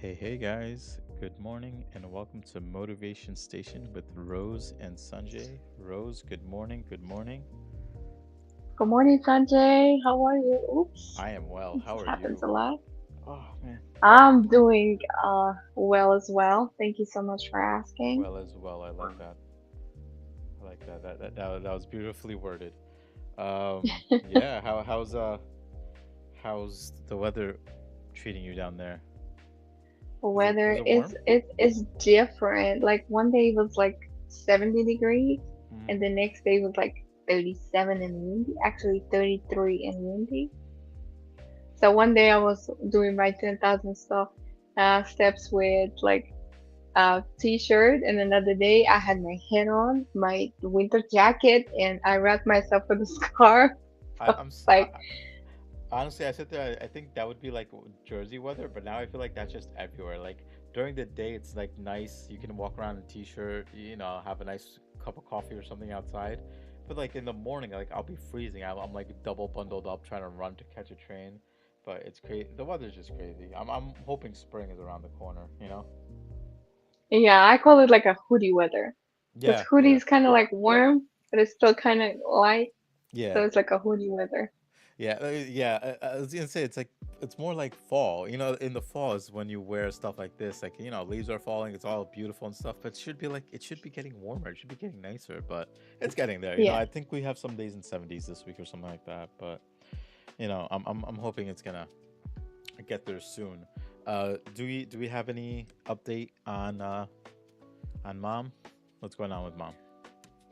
Hey guys, good morning and welcome to Motivation Station with Rose and Sanjay. Rose, good morning, good morning. Good morning, Sanjay. How are you? Oops, I am well. this How are happens you? a lot. Oh man. I'm doing well as well. Thank you so much for asking. Well as well. I like that. I like that. That was beautifully worded. Yeah, how's the weather treating you down there? Was Weather it is warm? is different. Like one day it was like 70 degrees, Mm-hmm. and the next day was like 37 and windy. Actually, 33 and windy. So one day I was doing my 10,000 steps with like t-shirt, and another day I had my hat on, my winter jacket, and I wrapped myself with a scarf. I, So I'm it's s- like, Honestly, I sit there. I think that would be like Jersey weather, but now I feel like that's just everywhere. Like during the day, it's like nice. You can walk around in a t-shirt, have a nice cup of coffee or something outside. But like in the morning, like I'll be freezing. I'm like double bundled up trying to run to catch a train. But it's crazy. The weather's just crazy. I'm hoping spring is around the corner. yeah, I call it like a hoodie weather because Yeah, hoodie yeah, is kind of like warm, but it's still kind of light, yeah. so it's like a hoodie weather. Yeah. I was gonna say it's more like fall. In the fall is when you wear stuff like this. Like leaves are falling. It's all beautiful and stuff. But it should be getting warmer. It should be getting nicer. But it's getting there. Yeah. I think we have some days in 70s this week or something like that. But I'm hoping it's gonna get there soon. Do we have any update on mom? What's going on with mom?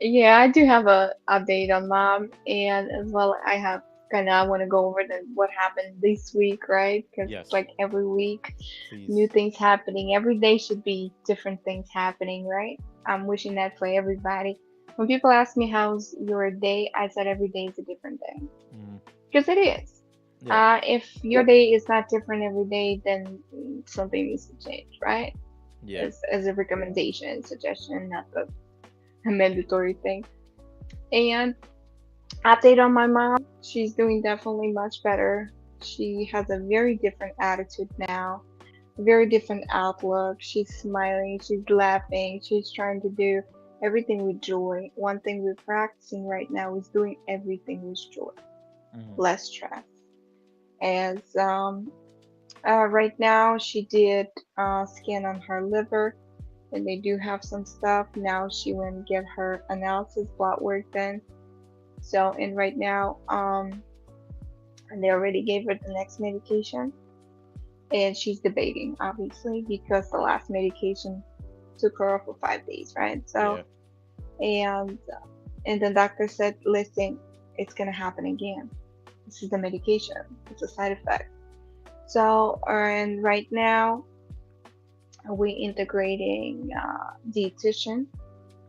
Yeah, I do have a update on mom, and as well, I have kind of I want to go over what happened this week, right? Because it's Yes, like every week, new please. things happening. Every day should be different things happening, right? I'm wishing that for everybody. When people ask me how's your day, I said every day is a different day Mm, because it is. yeah, If your day is not different every day, then something needs to change, right? yeah. As a recommendation, suggestion, not a mandatory thing. And update on my mom, she's doing definitely much better. She has a very different attitude now, a very different outlook. She's smiling, she's laughing, she's trying to do everything with joy. One thing we're practicing right now is doing everything with joy, Mm-hmm. less stress. As right now, she did scan on her liver, and they do have some stuff. Now she went and get her analysis blood work done. So, and right now, and they already gave her the next medication, and she's debating, obviously, because the last medication took her off for 5 days, right? So, Yeah. and and the doctor said, listen, it's gonna happen again. This is the medication. It's a side effect. So, and right now we integrating dietitian.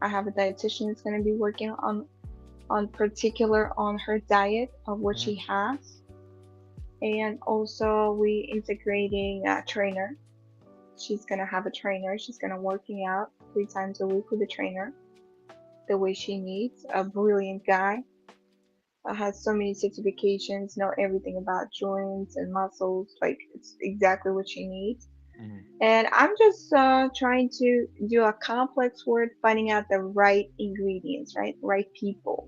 I have a dietitian that's gonna be working on particular on her diet of what Mm-hmm. she has, and also we integrating a trainer. She's gonna have a trainer. She's gonna working out 3 times a week with a trainer the way she needs. A brilliant guy. Has so many certifications, know everything about joints and muscles. Like it's exactly what she needs. Mm-hmm. And I'm just trying to do a complex word, finding out the right ingredients, right people,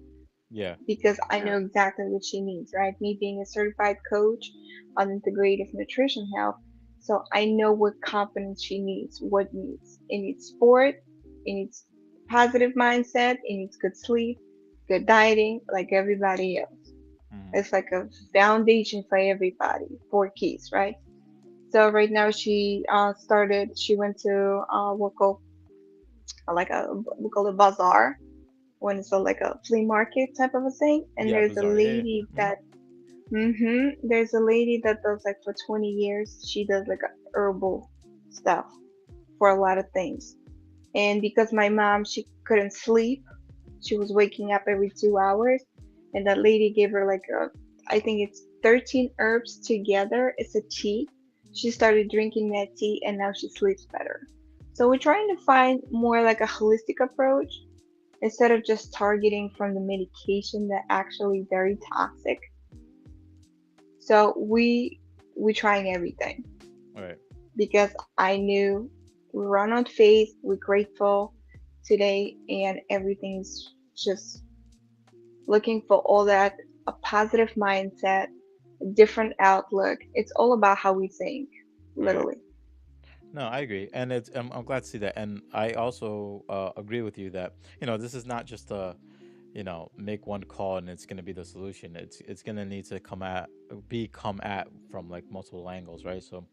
Yeah. because I know exactly what she needs, right? Me being a certified coach on integrative nutrition health, so I know what components she needs, what needs. It needs sport, it needs positive mindset, it needs good sleep, good dieting, like everybody else. Mm-hmm. It's like a foundation for everybody, 4 keys, right? So right now she she went to we call it bazaar, when it's like a flea market type of a thing. And Yeah, there's a bizarre. Yeah. lady Yeah. that, there's a lady that does like for 20 years. She does like a herbal stuff for a lot of things. And because my mom, she couldn't sleep, she was waking up every 2 hours, and that lady gave her like I think it's 13 herbs together. It's a tea. She started drinking that tea, and now she sleeps better. So we're trying to find more like a holistic approach instead of just targeting from the medication that actually very toxic. So we trying everything. All right. because I knew we run on faith, we're grateful today, and everything's just looking for all that, a positive mindset, a different outlook. It's all about how we think, Right. literally. No, I agree, and I'm glad to see that, and I also agree with you that this is not just a make one call and it's going to be the solution. It's going to need to come at from like multiple angles, right? So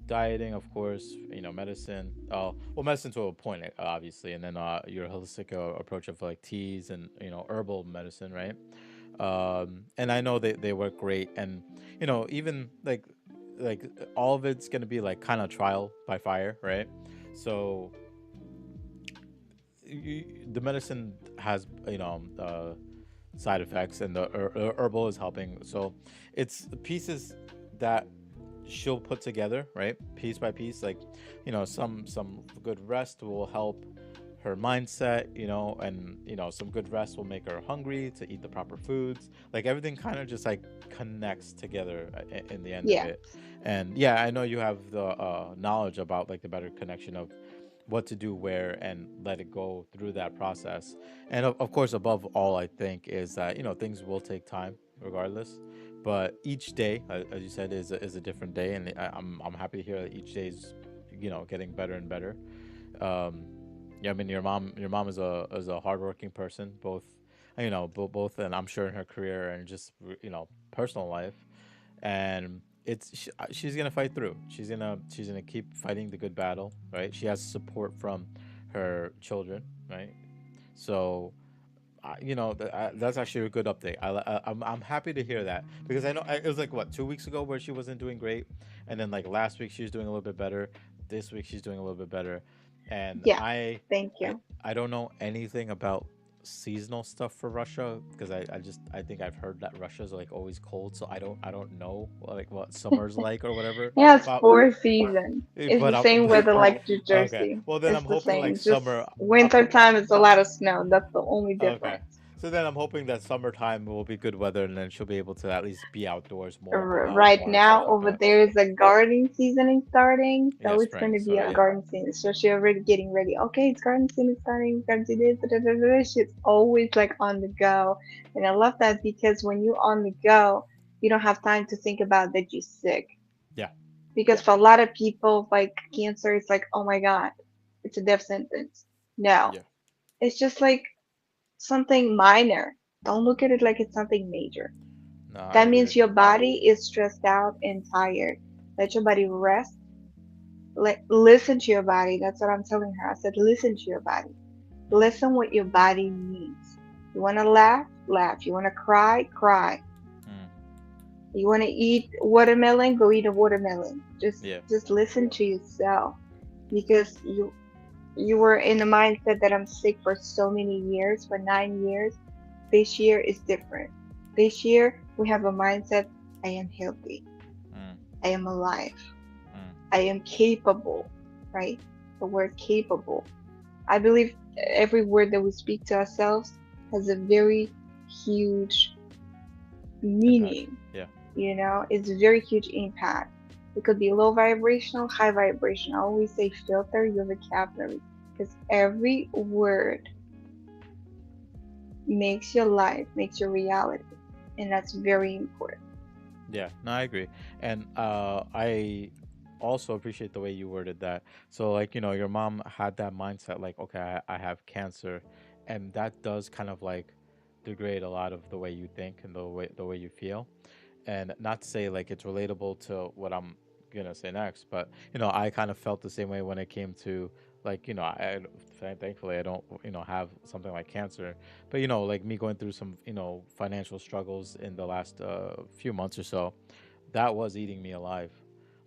dieting, of course, medicine. Well, medicine to a point, obviously, and then your holistic approach of like teas and herbal medicine, right? And I know they work great, and even like all of it's gonna be like kind of trial by fire, right? So the medicine has side effects, and the herbal is helping. So it's the pieces that she'll put together, right, piece by piece. Like, some good rest will help her mindset, and some good rest will make her hungry to eat the proper foods. Like everything kind of just like connects together in the end of Yeah, it. And yeah, I know you have the knowledge about like the better connection of what to do where and let it go through that process. And of course, above all, I think is that things will take time regardless, but each day, as you said, is a different day, and I'm happy to hear that each day is getting better and better. um yeah, I mean, your mom is a hardworking person, both both, and I'm sure in her career and just personal life. And she's gonna fight through. She's gonna keep fighting the good battle, right? She has support from her children, right? So that's actually a good update. I'm happy to hear that, because I know it was like what, 2 weeks ago where she wasn't doing great, and then like last week she was doing a little bit better. This week she's doing a little bit better, and yeah. I Thank I you. I don't know anything about seasonal stuff for Russia, because I think I've heard that Russia's like always cold, so I don't know like what summer's like or whatever. Yeah, it's But 4 seasons. It's but the same weather like New okay. Jersey. Well, then It's I'm the hoping like same. Just summer. winter time is a lot of snow. That's the only Okay. difference. So then I'm hoping that summertime will be good weather, and then she'll be able to at least be outdoors Right more and stuff now, like over that. there is a gardening seasoning starting, Yeah, so it's going spring. to be So a yeah. garden season. So she's already getting ready. Okay, it's garden season starting. We're going to do this. Da, da, da, da, da. She's always like on the go, and I love that because when you're on the go, you don't have time to think about that you're sick. Yeah. Because for a lot of people, like cancer, it's like, oh my God, it's a death sentence. No, Yeah. it's just like something minor. Don't look at it like it's something major. No, I That agree means with your you. body is stressed out and tired. Let your body rest. Listen to your body. That's what I'm telling her. I said, listen to your body. Mm, Listen what your body needs. You want to laugh? Laugh. You want to cry? Cry. mm, You want to eat watermelon? Go eat a watermelon. yeah. Just listen to yourself because you were in the mindset that I'm sick for so many years, for 9 years. This year is different. This year we have a mindset. I am healthy. Mm, I am alive. mm, I am capable, right? The word capable. I believe every word that we speak to ourselves has a very huge impact. meaning, Yeah. it's a very huge impact. It could be low vibrational, high vibrational. I always say filter your vocabulary because every word makes your life, makes your reality. And that's very important. Yeah, no, I agree. And I also appreciate the way you worded that. So, like, your mom had that mindset, like, okay, I have cancer, and that does kind of like degrade a lot of the way you think and the way you feel. And not to say like it's relatable to what I'm gonna say next, but I kind of felt the same way when it came to like thankfully I don't have something like cancer, but like me going through some financial struggles in the last few months or so, that was eating me alive.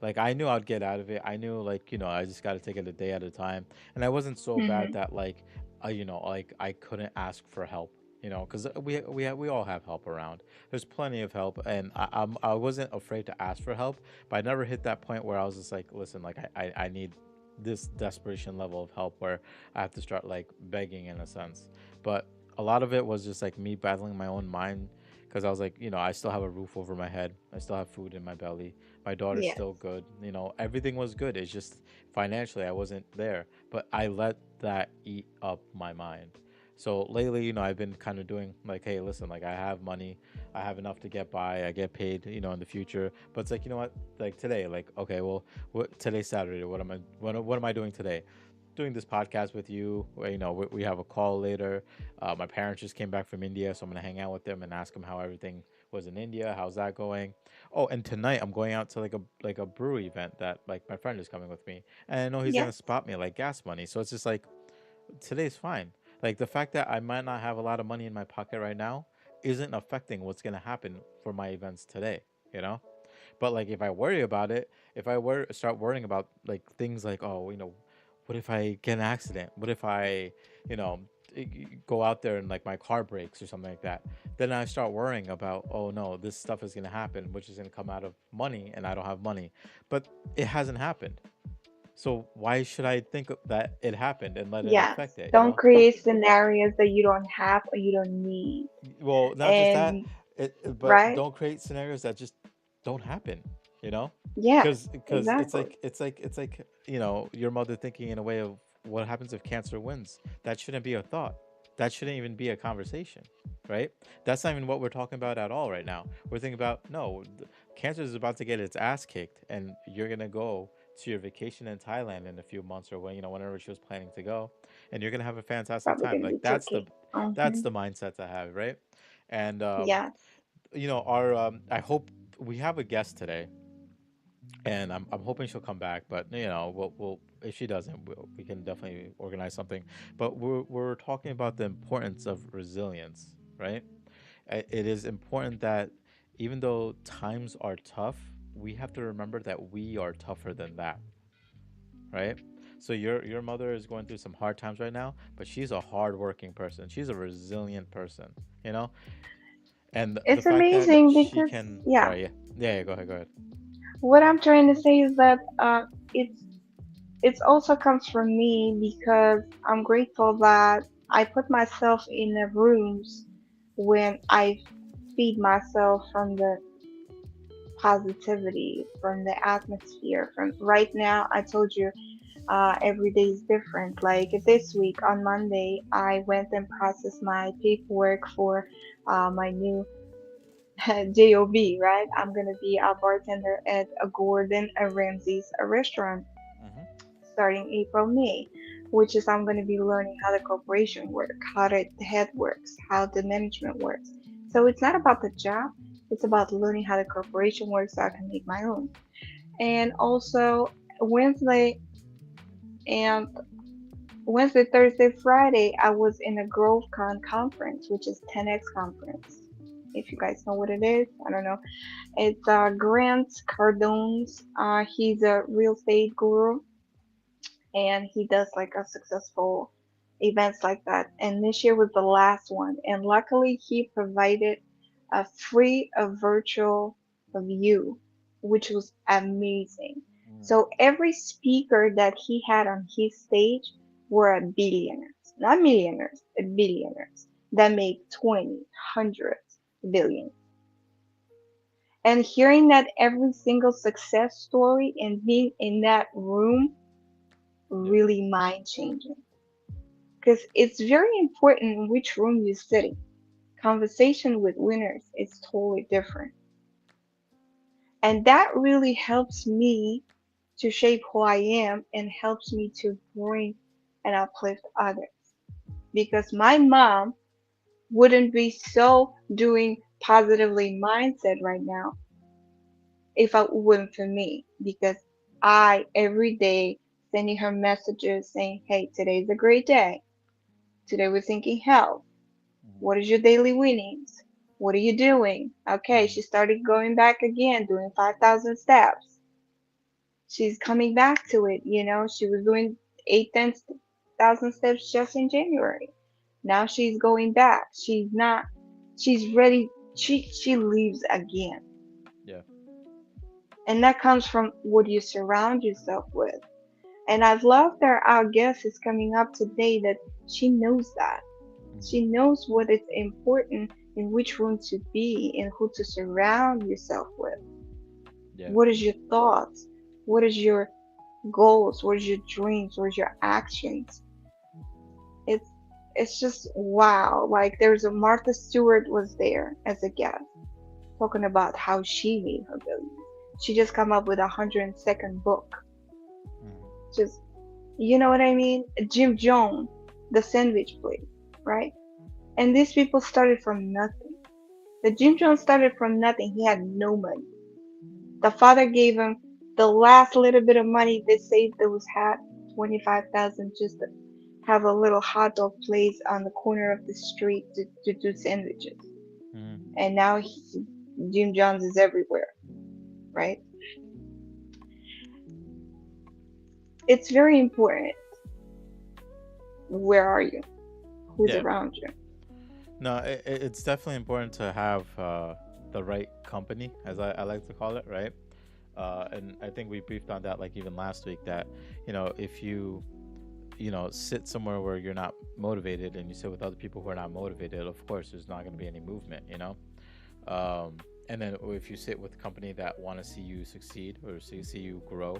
Like I knew I'd get out of it. I knew like I just got to take it a day at a time, and I wasn't so bad Hmm. that like like I couldn't ask for help. Because we all have help around. There's plenty of help, and I wasn't afraid to ask for help, but I never hit that point where I was just like, listen, like I need this desperation level of help where I have to start like begging in a sense. But a lot of it was just like me battling my own mind, because I was like, I still have a roof over my head. I still have food in my belly. My daughter's Yes. still good. Everything was good. It's just financially I wasn't there. But I let that eat up my mind. So lately, I've been kind of doing like, hey, listen, like I have money, I have enough to get by, I get paid, in the future. But it's like, what, like today, like, okay, well, today's Saturday. What am I doing today? Doing this podcast with you. We have a call later. My parents just came back from India, so I'm gonna hang out with them and ask them how everything was in India. How's that going? Oh, and tonight I'm going out to like a brewery event that like my friend is coming with me, and I know he's gonna Yes. spot me like gas money. So it's just like today's fine. Like the fact that I might not have a lot of money in my pocket right now isn't affecting what's gonna happen for my events today. You know. But like if I worry about it, if I start worrying about like things like, oh, what if I get an accident? What if I, you know, go out there and like my car breaks or something like that? Then I start worrying about, oh no, this stuff is gonna happen, which is gonna come out of money, and I don't have money. But it hasn't happened. So why should I think that it happened and let it Yes. affect it? Don't create scenarios that you don't have or you don't need. Well, not just that, And but right? don't create scenarios that just don't happen. You know, Yes, because it's exactly. like your mother thinking in a way of what happens if cancer wins. That shouldn't be a thought. That shouldn't even be a conversation, right? That's not even what we're talking about at all right now. We're thinking about no, cancer is about to get its ass kicked, and you're gonna go to your vacation in Thailand in a few months or whenever she was planning to go, and you're gonna have a fantastic Probably time. gonna be Like that's the Turkey. that's Mm-hmm. the mindset to have, right? And Yes. our I hope we have a guest today, and I'm hoping she'll come back. But we'll if she doesn't, we can definitely organize something. But we're talking about the importance of resilience, right? It is important that even though times are tough, we have to remember that we are tougher than that, right? So your mother is going through some hard times right now, but she's a hardworking person. She's a resilient person, you know. And the It's fact that amazing she because can, yeah, sorry, yeah, yeah, yeah, go ahead, go ahead. what I'm trying to say is that it's also comes from me because I'm grateful that I put myself in the rooms when I feed myself from the positivity, from the atmosphere. From right now, I told you every day is different. Like this week on Monday, I went and processed my paperwork for my new job. Right, I'm gonna be a bartender at a Gordon Ramsay's a restaurant Mm-hmm. starting April May, which is I'm gonna be learning how the corporation work, how the head works, how the management works. So it's not about the job. It's about learning how the corporation works so I can make my own. And also Wednesday and Wednesday, Thursday, Friday, I was in a GrowthCon conference, which is 10X conference. If you guys know what it is, I don't know. It's Grant Cardone's. He's a real estate guru, and he does like a successful events like that. And this year was the last one, and luckily he provided a free a virtual view, which was amazing. Mm. So every speaker that he had on his stage were billionaires, not millionaires, billionaires that made 20, hundreds, billions. And hearing that every single success story and being in that room Yeah. really mind changing because it's very important in which room you sit in. Conversation with winners is totally different. And that really helps me to shape who I am and helps me to bring and uplift others. Because my mom wouldn't be so doing positively mindset right now if it wasn't for me. Because I every day sending her messages saying, hey, today's a great day. Today we're thinking health. Mm-hmm. What is your daily winnings? What are you doing? Okay, Mm-hmm. she started going back again, doing 5,000 steps. She's coming back to it. She was doing 10,000 steps just in January. Now she's going back. She's not, she's ready. She leaves again. Yeah. And that comes from what you surround yourself with. And I've loved that our guest is coming up today that she knows that. Mm-hmm. She knows what is important in which room to be and who to surround yourself with. Yeah. What is your thoughts? What is your goals? What is your dreams? What is your actions? It's it's just wow. Like there's a Martha Stewart was there as a guest talking about how she made her billions. She just come up with 102nd book. Hmm. Just you know what I mean? Jim Jones, the sandwich place, right? And these people started from nothing. The Jim Jones started from nothing. He had no money. The father gave him the last little bit of money they saved that was had 25,000 just to have a little hot dog place on the corner of the street to do sandwiches. Hmm. And now Jim Jones is everywhere, right? It's very important. Where are you? Who's Yeah. around you? No, it's definitely important to have the right company, as I like to call it, right? And I think we briefed on that like even last week that, if you sit somewhere where you're not motivated and you sit with other people who are not motivated, of course, there's not going to be any movement. And then if you sit with a company that want to see you succeed or see you grow,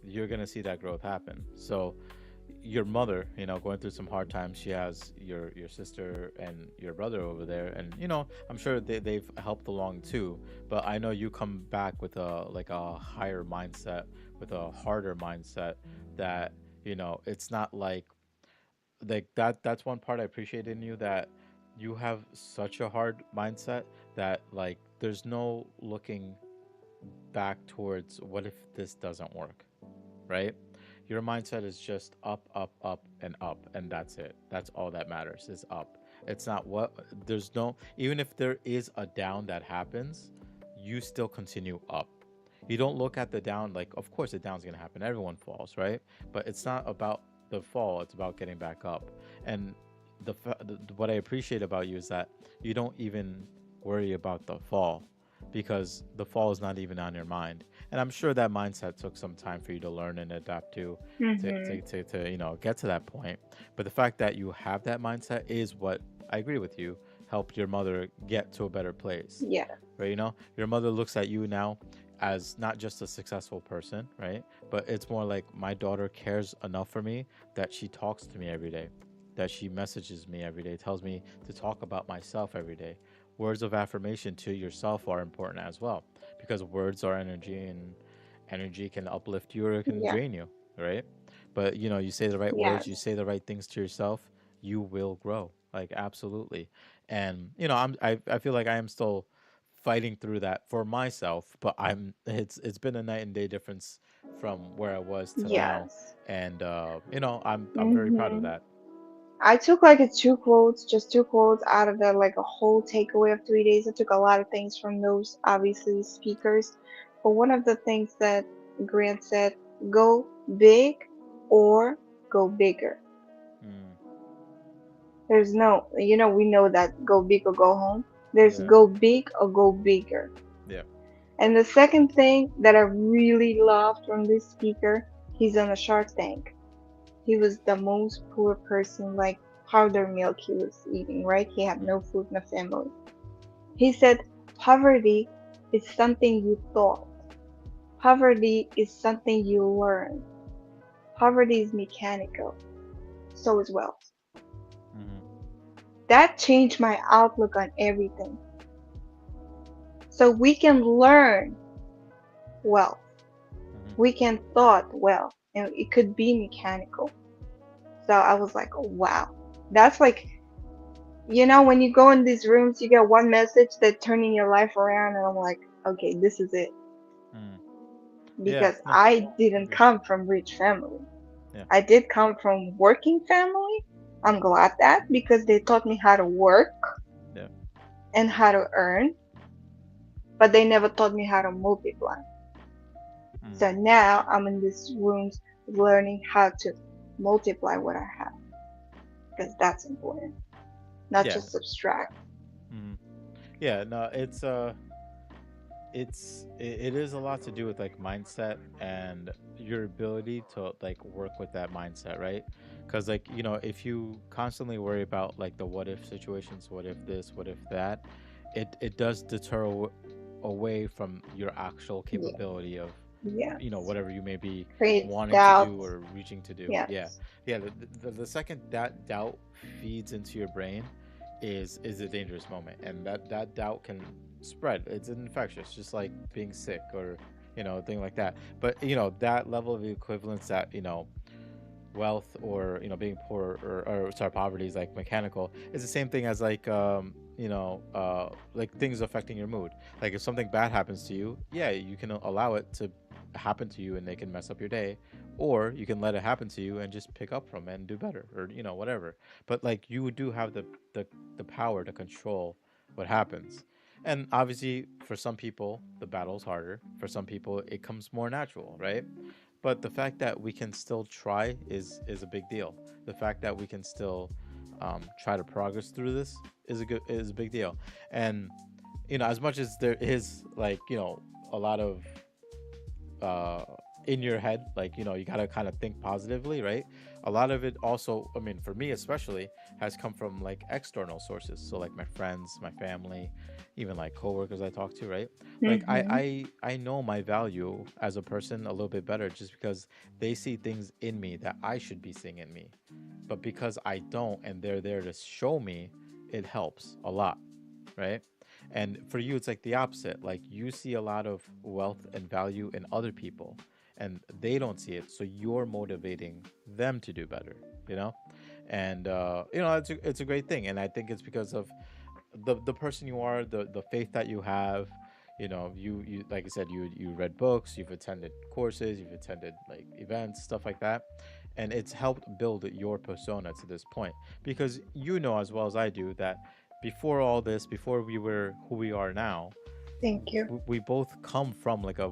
you're going to see that growth happen. So your mother, going through some hard times, she has your sister and your brother over there, and I'm sure they've helped along too. But I know you come back with a higher mindset, with a harder mindset, that it's not like that. That's one part I appreciate in you, that you have such a hard mindset that like there's no looking back towards what if this doesn't work, right? Your mindset is just up, up, up, and up, and that's it. That's all that matters is up. It's not what there's no even if there is a down that happens, you still continue up. You don't look at the down like, of course, the down's gonna happen. Everyone falls, right? But it's not about the fall. It's about getting back up. And what I appreciate about you is that you don't even worry about the fall because the fall is not even on your mind. And I'm sure that mindset took some time for you to learn and adapt Hmm. to get to that point. But the fact that you have that mindset is what I agree with you helped your mother get to a better place, Yeah. right? Your mother looks at you now as not just a successful person, right? But it's more like my daughter cares enough for me that she talks to me every day, that she messages me every day, tells me to talk about myself every day. Words of affirmation to yourself are important as well because words are energy, and energy can uplift you or it can Yeah. drain you, right? But you say the right words, you Yes. say the right things to yourself, you will grow. Like absolutely. And I feel like I am still fighting through that for myself, but it's been a night and day difference from where I was to now. Yes. And I'm very proud of Hmm. that. I took like a two quotes, just two quotes out of the like a whole takeaway of 3 days. I took a lot of things from those obviously speakers. But one of the things that Grant said, go big or go bigger. Mm, There's no, we know that go big or go home. There's yeah. go big or go bigger. Yeah. And the second thing that I really loved from this speaker, he's on a Shark Tank. He was the most poor person, like powder milk he was eating, right? He had no Mm, food, no family. He said, poverty is something you thought. Poverty is something you learn. Poverty is mechanical. So is wealth. mm-hmm, That changed my outlook on everything. So we can learn wealth. We mm-hmm. can thought wealth. And it could be mechanical. So I was like, oh, wow. That's like, when you go in these rooms, you get one message that turning your life around, and I'm like, okay, this is it. Mm. Yeah. Because No. I didn't Agree. come from rich family. Yeah. I did come from working family. I'm glad that because they taught me how to work Yeah. and how to earn, but they never taught me how to multiply. So Mm. now I'm in these rooms learning how to multiply what I have because that's important, not Yeah. just subtract. Mm. Yeah. No. It is a lot to do with like mindset and your ability to like work with that mindset, right? Because like, if you constantly worry about like the what if situations, what if this, what if that, it does deter away from your actual Yeah. capability of Yes. whatever you may be Creates wanting to do doubts. or reaching to do. Yeah. Yes. Yeah, the second that doubt feeds into your brain is a dangerous moment, and that doubt can spread. It's infectious, just like being sick or a thing like that. But that level of equivalence, that wealth or being poor, or sorry, poverty is like mechanical. It's the same thing as like like things affecting your mood. Like if something bad happens to you, yeah, you can allow it to happen to you and they can mess up your day, or you can let it happen to you and just pick up from it and do better, or whatever. But like you do have the power to control what happens. And obviously for some people the battle's harder, for some people it comes more natural, right? But the fact that we can still try is a big deal. The fact that we can still try to progress through this is a big deal. And as much as there is like a lot of uh in your head, like you got to kind of think positively, right? A lot of it also, I mean, for me especially, has come from like external sources. So like my friends, my family, even like coworkers I talk to, right? Like i Mm-hmm. i know my value as a person a little bit better, just because they see things in me that I should be seeing in me. But because I don't, and they're there to show me, it helps a lot, right? And for you, it's like the opposite. Like you see a lot of wealth and value in other people, and they don't see it. So you're motivating them to do better, you know? And, it's a great thing. And I think it's because of the person you are, the faith that you have. You like I said, you read books, you've attended courses, you've attended like events, stuff like that, and it's helped build your persona to this point. Because you know as well as I do that before all this, before we were who we are now, Thank you. we both come from like a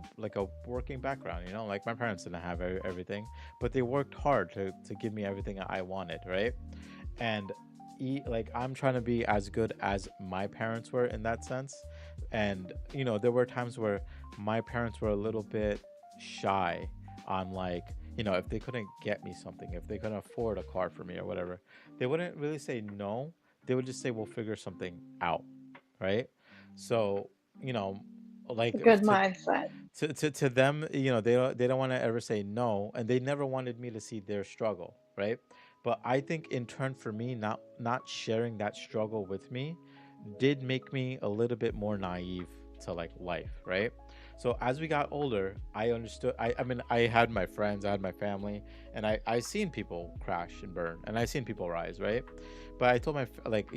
working background. Like my parents didn't have everything, but they worked hard to give me everything I wanted, right? And like I'm trying to be as good as my parents were in that sense. And there were times where my parents were a little bit shy on, like, if they couldn't get me something, if they couldn't afford a car for me or whatever, they wouldn't really say no. They would just say we'll figure something out, right? So you know like Good mindset. to them, they don't want to ever say no, and they never wanted me to see their struggle, right? But I think in turn for me, not sharing that struggle with me did make me a little bit more naive to like life, right? So as we got older, I understood. I mean, I had my friends, I had my family, and I seen people crash and burn, and I seen people rise, right? But I told like,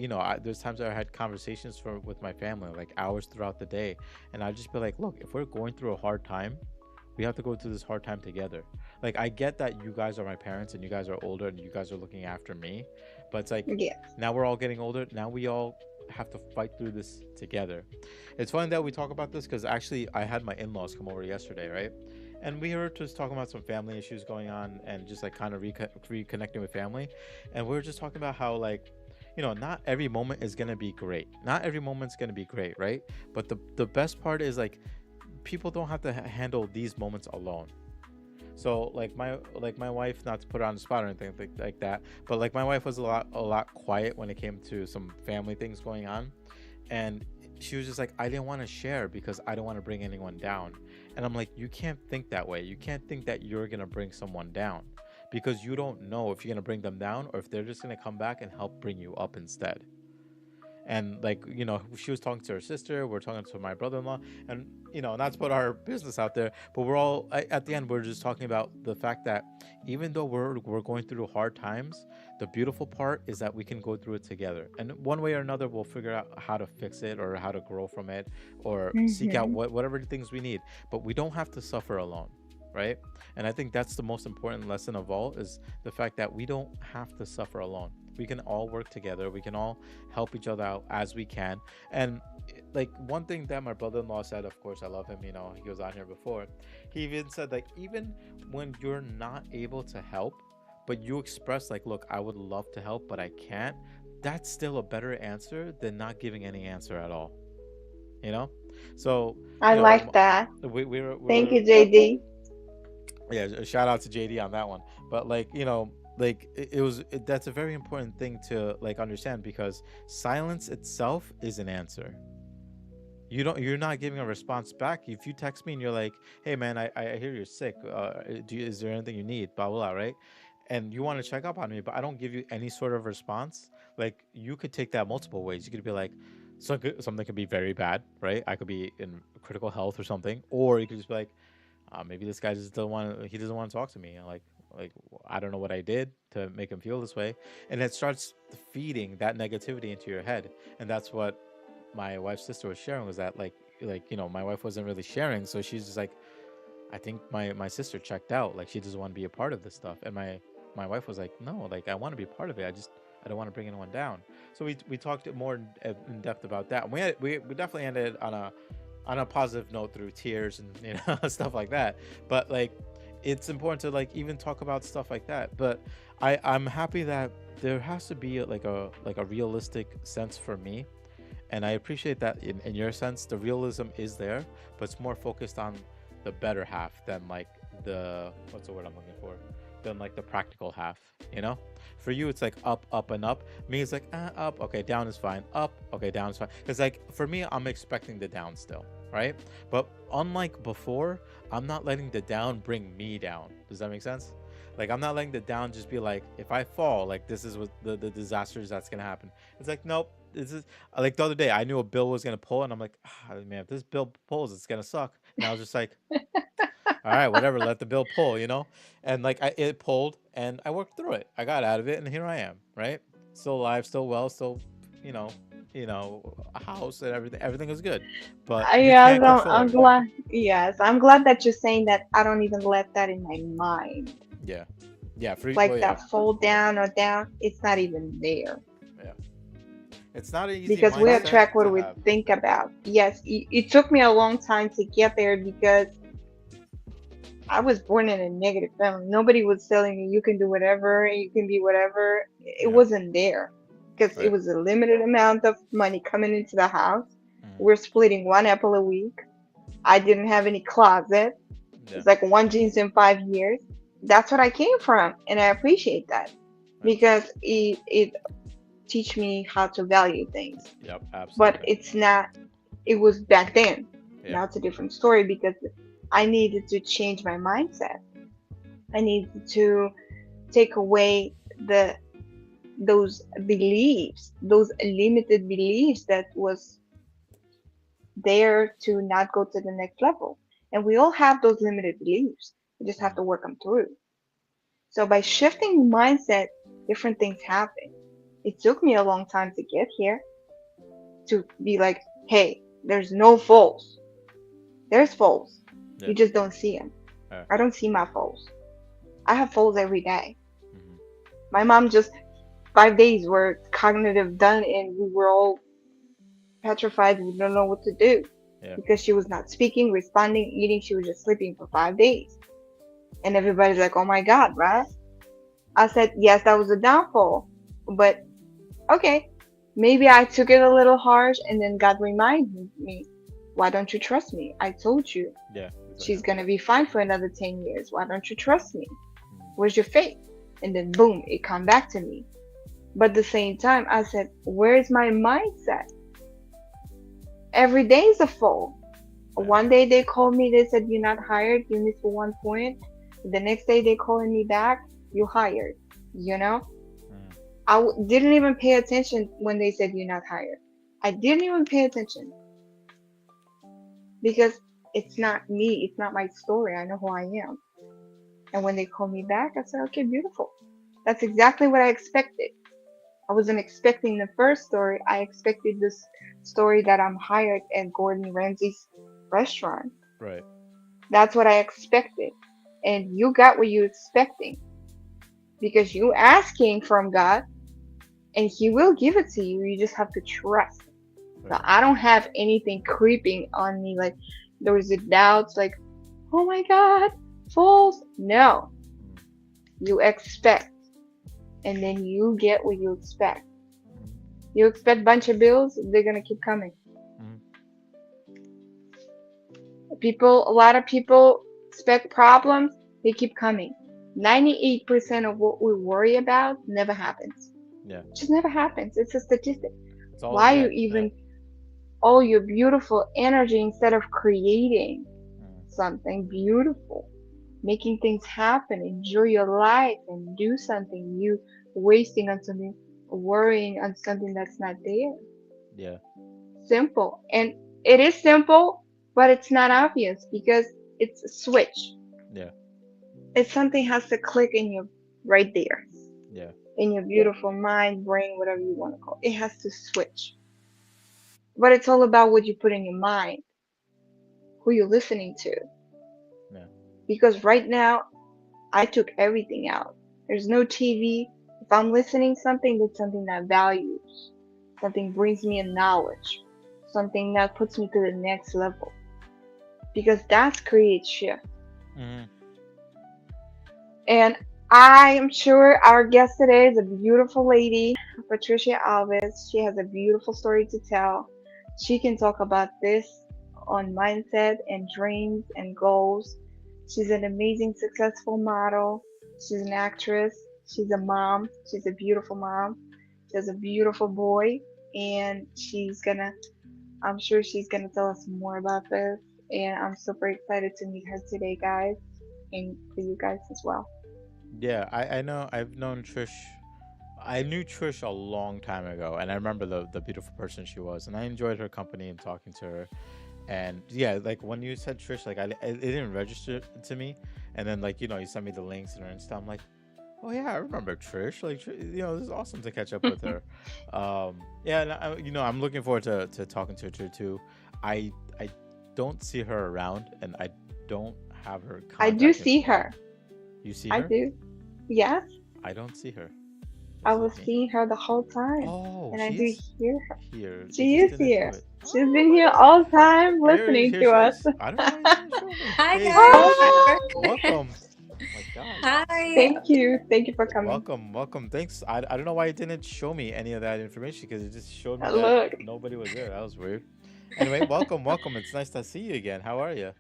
there's times I had conversations with my family, like hours throughout the day, and I'd just be like, look, if we're going through a hard time, we have to go through this hard time together. Like I get that you guys are my parents and you guys are older and you guys are looking after me, but it's like Yeah. now we're all getting older. Now we all have to fight through this together. It's funny that we talk about this because actually I had my in-laws come over yesterday, right? And we were just talking about some family issues going on and just like kind of reconnecting with family. And we were just talking about how like, not every moment is gonna be great. Not every moment's gonna be great, right? But the best part is like people don't have to handle these moments alone. So like my wife, not to put her on the spot or anything like that, but like my wife was a lot quiet when it came to some family things going on, and she was just like, I didn't want to share because I don't want to bring anyone down. And I'm like, you can't think that way. You can't think that you're gonna bring someone down, because you don't know if you're gonna bring them down or if they're just gonna come back and help bring you up instead. And like, she was talking to her sister, we're talking to my brother-in-law, and not to put our business out there, but we're all at the end we're just talking about the fact that even though we're going through hard times, the beautiful part is that we can go through it together, and one way or another we'll figure out how to fix it or how to grow from it, or seek out Mm-hmm. whatever things we need. But we don't have to suffer alone, right? And I think that's the most important lesson of all, is the fact that we don't have to suffer alone. We can all work together, we can all help each other out as we can. And like one thing that my brother-in-law said, of course I love him, he was on here before, he even said like, even when you're not able to help, but you express like, look, I would love to help but I can't, that's still a better answer than not giving any answer at all, you know. So I you know like that. we Thank were you, JD. yeah, shout out to JD on that one. But like, like that's a very important thing to like understand, because silence itself is an answer. You're not giving a response back. If you text me and you're like, hey man, I hear you're sick, is there anything you need, blah blah blah, right? And you want to check up on me, but I don't give you any sort of response. Like, you could take that multiple ways. You could be like, something could be very bad, right? I could be in critical health or something, or you could just be like, maybe this guy just doesn't want he doesn't want to talk to me. Like I don't know what I did to make him feel this way, and it starts feeding that negativity into your head. And that's what my wife's sister was sharing, was that my wife wasn't really sharing, so she's just like, I think my sister checked out. Like, she doesn't want to be a part of this stuff. And my wife was like, no, like, I want to be a part of it. I don't want to bring anyone down. So we talked more in depth about that. We definitely ended on a positive note through tears and stuff like that. But like, it's important to like even talk about stuff like that. But I'm happy that there has to be like a realistic sense for me, and I appreciate that in your sense, the realism is there, but it's more focused on the better half than like the what's the word I'm looking for? Than like the practical half, you know? For you, it's like up, up, and up. Me, it's like up, okay, down is fine. Up, okay, down is fine. Because like for me, I'm expecting the down still, right? But unlike before, I'm not letting the down bring me down. Does that make sense? Like, I'm not letting the down just be like, if I fall, like this is what the disasters that's gonna happen. It's like, nope. This is like the other day. I knew a bill was gonna pull, and I'm like, man, if this bill pulls, it's gonna suck. And I was just like, all right, whatever, let the bill pull. And like it pulled, and I worked through it. I got out of it, and here I am, right? Still alive, still well, still, you know, a house and everything. Everything is good, but you Yes, can't control I'm everything. glad. Yes, I'm glad that you're saying that. I don't even let that in my mind. Yeah, yeah, well, Like yeah, that fall down or down, it's not even there yeah. It's not an easy because we mindset attract what to we have. think about. Yes, it took me a long time to get there because I was born in a negative family. Nobody was telling me you can do whatever, you can be whatever. It Yeah, wasn't there because it right. was a limited amount of money coming into the house. Mm, We're splitting one apple a week. I didn't have any closet. yeah, It's like one jeans in 5 years. That's what I came from, and I appreciate that right. because it teach me how to value things. Yep, But absolutely. it's not. It was back then. Yeah. Now it's a different story because I needed to change my mindset. I needed to take away the those beliefs, those limited beliefs that was there to not go to the next level. And we all have those limited beliefs. We just have Mm, to work them through. So by shifting mindset, different things happen. It took me a long time to get here to be like, hey, there's no faults. There's faults. yeah. You just don't see them. I don't see my faults. I have faults every day. Mm-hmm. My mom just 5 days were cognitive done and we were all petrified. We don't know what to do Yeah. because she was not speaking, responding, eating. She was just sleeping for 5 days. And everybody's like, oh my God, right? I said, yes, that was a downfall. But okay, maybe I took it a little harsh and then God reminded me, why don't you trust me? I told you Yeah. she's Exactly. going to be fine for another 10 years. Why don't you trust me? Mm, Where's your faith? And then boom, it come back to me. But at the same time, I said, where's my mindset? Every day is a fall. yeah. One day they called me, they said, you're not hired, you missed 1 point. The next day they calling me back, you hired. You know? Mm, Didn't even pay attention when they said you're not hired. I didn't even pay attention because it's not me, it's not my story. I know who I am. And when they called me back, I said, okay, beautiful. That's exactly what I expected. I wasn't expecting the first story. I expected this story that I'm hired at Gordon Ramsay's restaurant. right. That's what I expected. And you got what you expecting because you asking from God and he will give it to you. You just have to trust. So Right. I don't have anything creeping on me like there was a doubts like, oh my God, false. No, Mm, you expect and then you get what you expect. mm, You expect a bunch of bills, they're gonna keep coming. mm, A lot of people expect problems, they keep coming. 98% of what we worry about never happens. Yeah. Just never happens. It's a statistic. It's all Why you yeah. even all your beautiful energy instead of creating Mm, something beautiful, making things happen, enjoy your life and do something, you wasting on something, worrying on something that's not there. yeah. Simple. And it is simple, but it's not obvious because it's a switch. Yeah. It's something has to click in you right there, Yeah. in your beautiful mind, brain, whatever you want to call it. It has to switch. But it's all about what you put in your mind, who you're listening to. Yeah. Because right now, I took everything out. There's no TV. If I'm listening something, that's something that values, something brings me a knowledge, something that puts me to the next level. Because that creates shift. Hmm. And I am sure our guest today is a beautiful lady, Patricia Alves. She has a beautiful story to tell. She can talk about this on mindset and dreams and goals. She's an amazing, successful model. She's an actress. She's a mom. She's a beautiful mom. She has a beautiful boy. And I'm sure she's gonna tell us more about this. And I'm super excited to meet her today, guys, and for you guys as well. Yeah. I know. I've known Trish. I knew Trish a long time ago, and I remember the beautiful person she was, and I enjoyed her company and talking to her. And yeah, like when you said Trish, like it didn't register to me, and then like you sent me the links and her Insta. I'm like, oh yeah, I remember Trish. Like this is awesome to catch up with her. Yeah, and I'm looking forward to talking to her too. I don't see her around, and I don't have her I do contact see info. her. You see I her? do. Yes, I don't see her. I Is it was me? seeing her the whole time, Oh, and I she do is hear her. here. They She just is didn't show here. it. She's been here all the time listening Here to she us. is. I don't know why you didn't show me. Hi Hey, guys. Trish, Oh, welcome. Oh my God. Hi. thank you. Thank you for coming. Welcome, welcome. Thanks. I don't know why it didn't show me any of that information because it just showed me that Look, nobody was there. That was weird. Anyway, welcome, welcome. It's nice to see you again. How are you?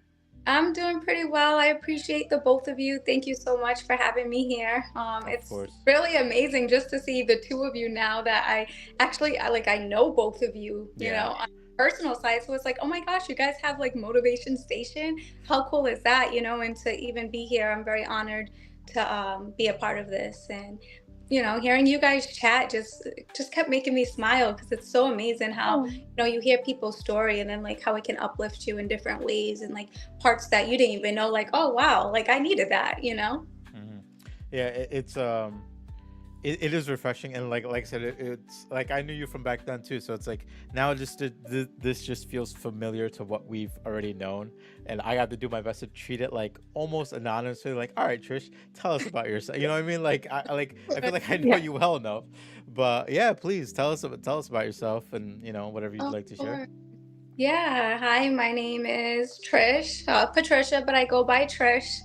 I'm doing pretty well. I appreciate the both of you. Thank you so much for having me here. Of It's course. really amazing just to see the two of you now that I know both of you, Yeah. on a personal side. So it's like, oh my gosh, you guys have like Motivation Station. How cool is that, And to even be here, I'm very honored to be a part of this. And hearing you guys chat just kept making me smile because it's so amazing how oh, you hear people's story and then like how it can uplift you in different ways and like parts that you didn't even know, like, oh wow, like I needed that. Hmm. Yeah. It is refreshing, and like I said, it's like I knew you from back then too. So it's like now this just feels familiar to what we've already known, and I got to do my best to treat it like almost anonymously. Like, all right, Trish, tell us about yourself. You know what I mean? Like I feel like I know yeah. you well enough, but yeah, please tell us about yourself and whatever you'd Of like to share. course. Yeah, hi, my name is Trish, Patricia, but I go by Trish.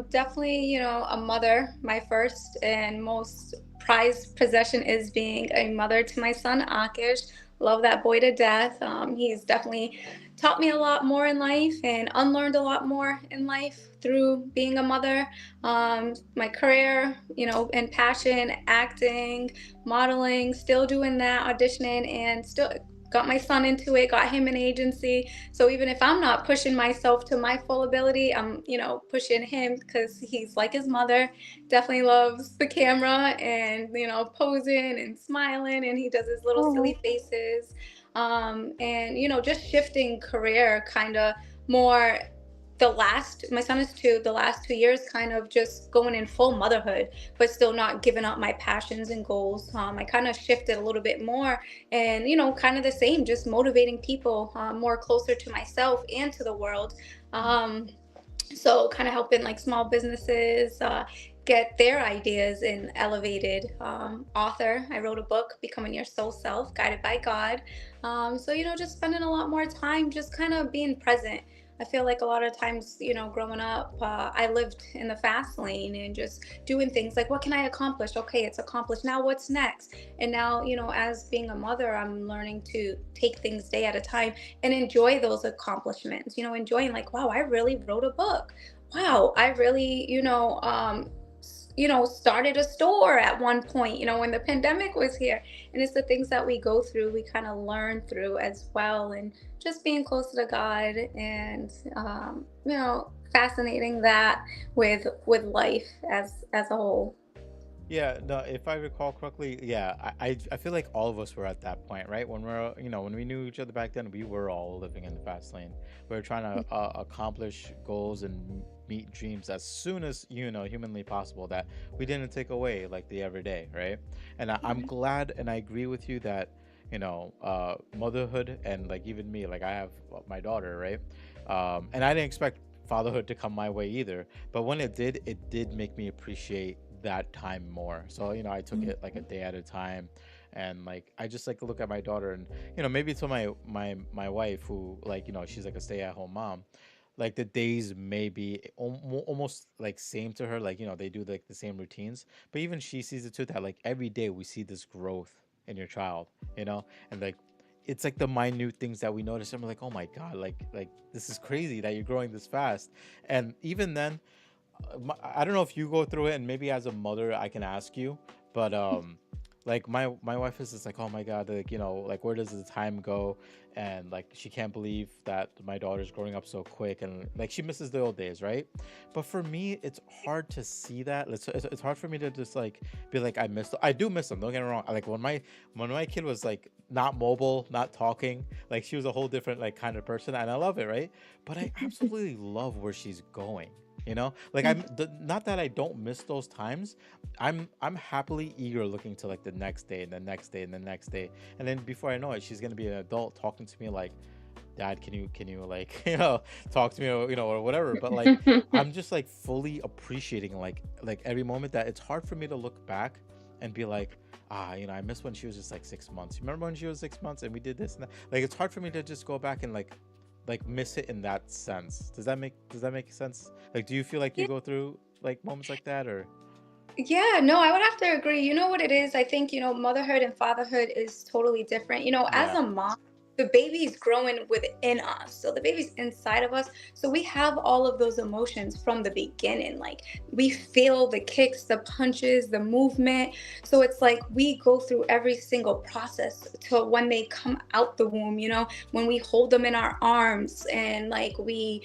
Definitely, a mother. My first and most prized possession is being a mother to my son, Akish. Love that boy to death. He's definitely taught me a lot more in life and unlearned a lot more in life through being a mother. My career, and passion, acting, modeling, still doing that, auditioning, and still got my son into it, got him an agency. So even if I'm not pushing myself to my full ability, I'm, pushing him because he's like his mother, definitely loves the camera and, posing and smiling, and he does his little Oh, silly faces. And, just shifting career kind of more my son is 2, the last 2 years kind of just going in full motherhood, but still not giving up my passions and goals. I kind of shifted a little bit more and, kind of the same, just motivating people more closer to myself and to the world. Mm, Um, so kind of helping like small businesses get their ideas in elevated. Author, I wrote a book, Becoming Your Soul Self, guided by God. So just spending a lot more time just kind of being present. I feel like a lot of times, growing up, I lived in the fast lane and just doing things like, what can I accomplish? Okay, it's accomplished. Now what's next? And now, as being a mother, I'm learning to take things day at a time and enjoy those accomplishments, enjoying like, wow, I really wrote a book. Wow, I really, started a store at one point, when the pandemic was here. And it's the things that we go through, we kind of learn through as well. And just being closer to God, and fascinating that with life as a whole. Yeah, no, if I recall correctly, yeah, I feel like all of us were at that point, right? When we're, when we knew each other back then, we were all living in the fast lane. We were trying to accomplish goals and meet dreams as soon as, humanly possible, that we didn't take away like the everyday, right? And I'm glad and I agree with you that, motherhood and like even me, like I have my daughter, right? And I didn't expect fatherhood to come my way either, but when it did make me appreciate that time more. So, I took it like a day at a time, and like I just like look at my daughter, and maybe to my wife, who, like, she's like a stay-at-home mom, like the days may be almost like same to her, like, they do like the same routines, but even she sees it too, that like every day we see this growth in your child, and like it's like the minute things that we notice, and we're like, oh my god, like this is crazy that you're growing this fast. And even then, I don't know if you go through it, and maybe as a mother I can ask you, but like my wife is just like, oh my god, like, like where does the time go? And like she can't believe that my daughter's growing up so quick, and like she misses the old days, right? But for me, it's hard to see that. It's hard for me to just like be like, I do miss them, don't get me wrong. Like when my kid was like not mobile, not talking, like she was a whole different like kind of person, and I love it, right? But I absolutely love where she's going. Like not that I don't miss those times. I'm happily eager looking to like the next day and the next day and the next day, and then before I know it, she's gonna be an adult talking to me like, dad, can you like talk to me, or or whatever. But like I'm just like fully appreciating like every moment, that it's hard for me to look back and be like, I miss when she was just like 6 months. You remember when she was 6 months and we did this and that? Like it's hard for me to just go back and like miss it in that sense. Does that make sense? Like, do you feel like you go through like moments like that, or? Yeah, no, I would have to agree. You know what it is? I think, motherhood and fatherhood is totally different. As Yeah. a mom, the baby's growing within us. So the baby's inside of us. So we have all of those emotions from the beginning. Like we feel the kicks, the punches, the movement. So it's like we go through every single process to when they come out the womb, when we hold them in our arms, and like we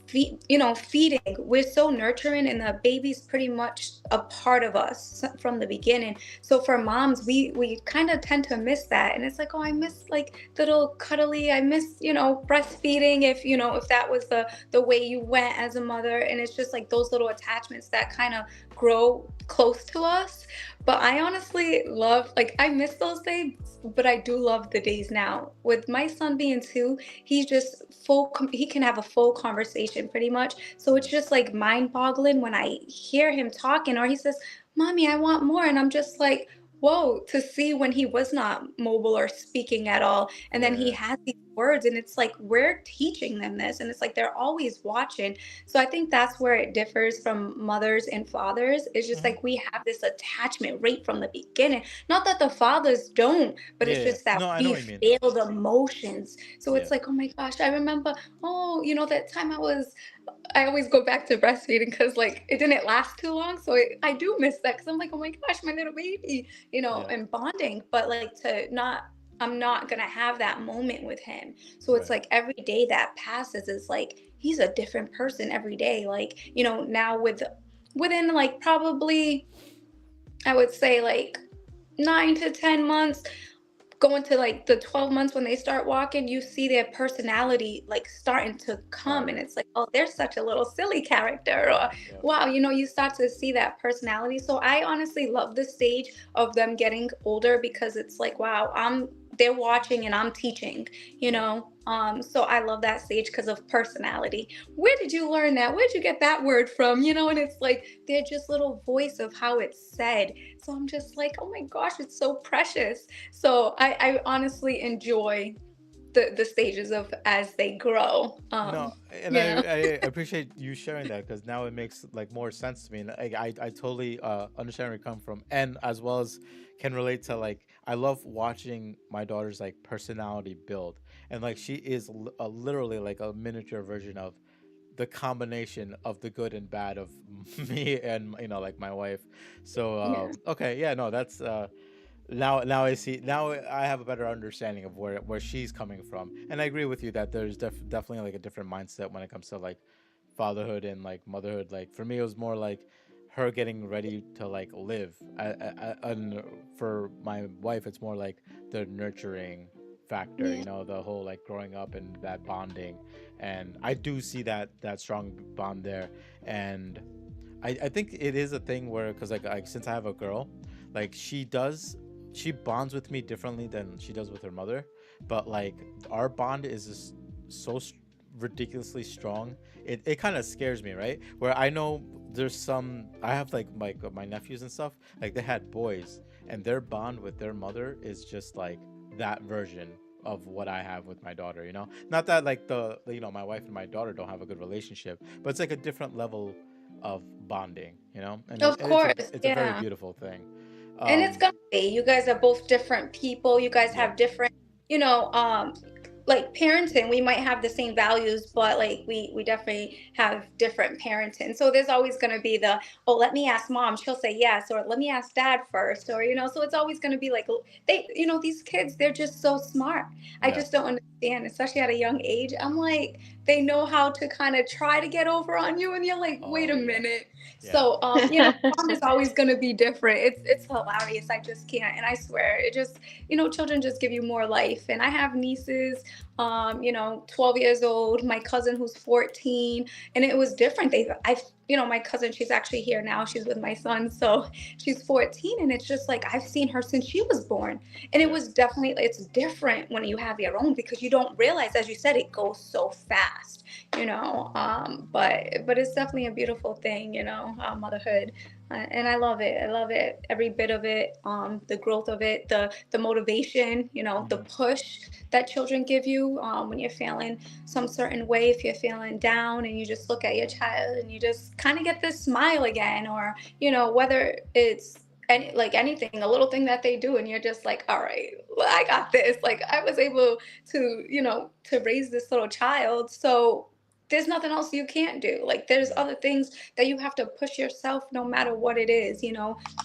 feeding, we're so nurturing, and the baby's pretty much a part of us from the beginning. So for moms, we kind of tend to miss that, and it's like, oh, I miss like little cuddly, I miss breastfeeding, if that was the way you went as a mother. And it's just like those little attachments that kind of grow close to us. But I honestly love, like, I miss those days, but I do love the days now. With my son being 2, he's just he can have a full conversation pretty much. So it's just like mind boggling when I hear him talking, or he says, Mommy, I want more. And I'm just like, whoa, to see when he was not mobile or speaking at all. And then he Yeah. has these words, and it's like, we're teaching them this. And it's like they're always watching. So I think that's where it differs from mothers and fathers. It's just Hmm. like we have this attachment right from the beginning. Not that the fathers don't, but Yeah, it's yeah. just that No, I know we what you mean. feel the emotions. So Yeah. it's like, oh my gosh, I remember, oh, that time I always go back to breastfeeding because like it didn't last too long. So I do miss that because I'm like, oh my gosh, my little baby, Yeah. and bonding. But like I'm not going to have that moment with him. So it's Right. like every day that passes is like, he's a different person every day. Like, now within like probably, I would say like 9 to 10 months, going to like the 12 months when they start walking, you see their personality like starting to come. And Right. it's like, oh, they're such a little silly character. Or Yeah. wow, you start to see that personality. So I honestly love the stage of them getting older, because it's like, wow, they're watching and I'm teaching, Yeah. so I love that stage because of personality. Where did you learn that? Where'd you get that word from? And it's like they're just little voice of how it's said. So I'm just like, oh my gosh, it's so precious. So I honestly enjoy the stages of as they grow. No, and You know. I appreciate you sharing that, because now it makes like more sense to me, and I totally understand where you come from, and as well as can relate to, like, I love watching my daughter's like personality build, and like she is literally like a miniature version of the combination of the good and bad of me and like my wife. So Yeah. okay, yeah, no, that's now I see, now I have a better understanding of where she's coming from, and I agree with you that there's definitely like a different mindset when it comes to like fatherhood and like motherhood. Like for me, it was more like her getting ready to like live, and for my wife, it's more like the nurturing factor. Yeah. The whole like growing up and that bonding, and I do see that strong bond there, and I think it is a thing where, because like since I have a girl, like she bonds with me differently than she does with her mother, but like our bond is just so ridiculously strong. It kind of scares me, right? Where I know there's some, I have like my nephews and stuff, like they had boys, and their bond with their mother is just like that version of what I have with my daughter. Not that like my wife and my daughter don't have a good relationship, but it's like a different level of bonding, and Of it's a course, it's a very yeah. beautiful thing. And it's um gonna be. You guys are both different people. You guys yeah, have different, you know, um, like parenting. We might have the same values, but like we definitely have different parenting. So there's always gonna be the, oh, let me ask mom. She'll say yes, or let me ask dad first, or So it's always gonna be like these kids, they're just so smart. I yeah, just don't understand, especially at a young age. I'm like, they know how to kind of try to get over on you, and you're like, wait a oh yeah, minute. yeah, So, mom is always going to be different. It's hilarious. I just can't. And I swear, children just give you more life. And I have nieces, 12 years old, my cousin who's 14, and it was different. My cousin, she's actually here now. She's with my son. So she's 14. And it's just like, I've seen her since she was born. And yeah, it's different when you have your own, because you don't realize, as you said, it goes so fast. But it's definitely a beautiful thing, motherhood. And I love it, every bit of it. The growth of it, the motivation, the hmm, push that children give you, when you're feeling some certain way, if you're feeling down, and you just look at your child and you just kind of get this smile again. Or whether it's anything, a little thing that they do, and you're just like, all right, well, I got this. Like, I was able to raise this little child. So there's nothing else you can't do. Like, there's yeah, other things that you have to push yourself, no matter what it is,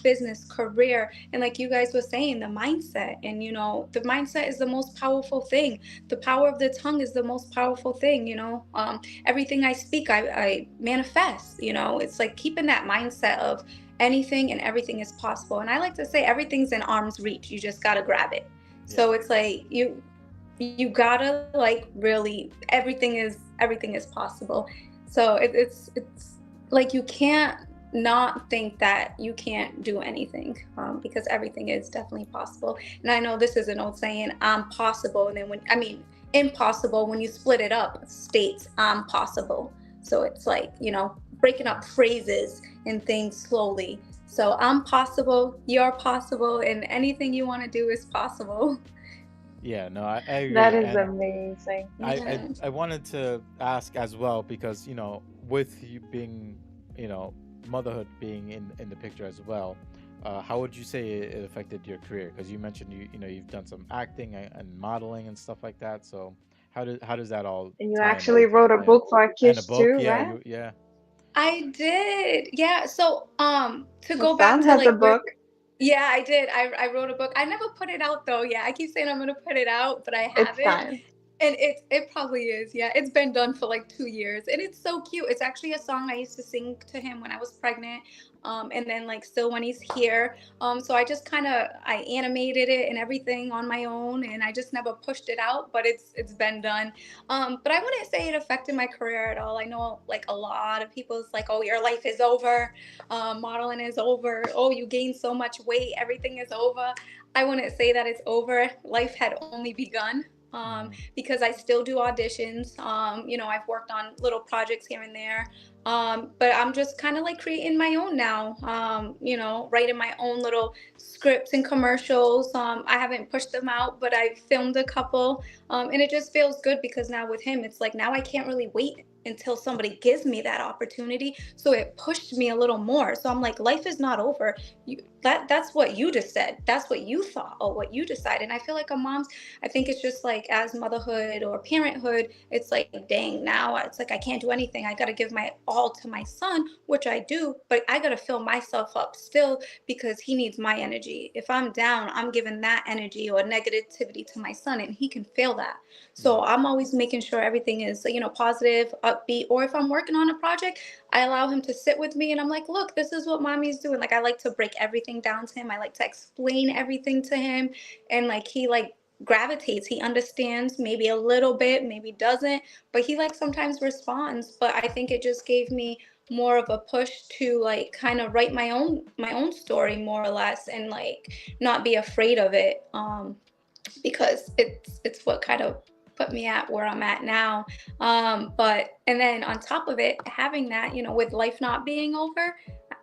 business, career. And like you guys were saying, the mindset. And the mindset is the most powerful thing. The power of the tongue is the most powerful thing. Everything I speak, I manifest. It's like keeping that mindset of anything and everything is possible. And I like to say, everything's in arm's reach. You just got to grab it. yeah, So it's like, you gotta, like, really, everything is possible. So it's like, you can't not think that you can't do anything, because everything is definitely possible. And I know this is an old saying, I'm possible, and then impossible, when you split it up, states I'm possible. So it's like, breaking up phrases and things slowly. So I'm possible, you're possible, and anything you want to do is possible. yeah. No, I That agree, is and amazing. I, I Yeah. I wanted to ask as well, because with you being, you know motherhood being in the picture as well, how would you say it affected your career? Because you mentioned you've done some acting and modeling and stuff like that. So how does that all And you tie in actually everything? wrote a Yeah, book for and a kids book. too, Yeah, right? you yeah I did. Yeah. So, to My go back son to has a like where, book. yeah, I did. I wrote a book. I never put it out though. Yeah, I keep saying I'm gonna put it out, but I It's haven't. time. And it probably is. Yeah, it's been done for like 2 years, and it's so cute. It's actually a song I used to sing to him when I was pregnant, and then like still when he's here. So I just kind of I animated it and everything on my own, and I just never pushed it out. But it's been done. But I wouldn't say it affected my career at all. I know like a lot of people's like, oh, your life is over, modeling is over. Oh, you gained so much weight, everything is over. I wouldn't say that it's over. Life had only begun, hmm because I still do auditions. I've worked on little projects here and there. But I'm just kind of like creating my own now, writing my own little scripts and commercials. I haven't pushed them out, but I filmed a couple. And it just feels good, because now with him, it's like, now I can't really wait. until somebody gives me that opportunity. So it pushed me a little more. So I'm like, life is not over. That's what you just said. That's what you thought or what you decided. And I feel like a mom's, I think it's just like as motherhood or parenthood, it's like, dang, now it's like I can't do anything. I got to give my all to my son, which I do, but I got to fill myself up still because he needs my energy. If I'm down, I'm giving that energy or negativity to my son and he can feel that. Yeah. So I'm always making sure everything is, positive, upbeat, or if I'm working on a project, I allow him to sit with me and I'm like, look, this is what mommy's doing. Like I like to break everything down to him. I like to explain everything to him. And like he like gravitates, he understands maybe a little bit, maybe doesn't, but he like sometimes responds. But I think it just gave me more of a push to like kind of write my own story more or less and like not be afraid of it. Because it's what kind of put me at where I'm at now. But and then on top of it, having that, with life not being over,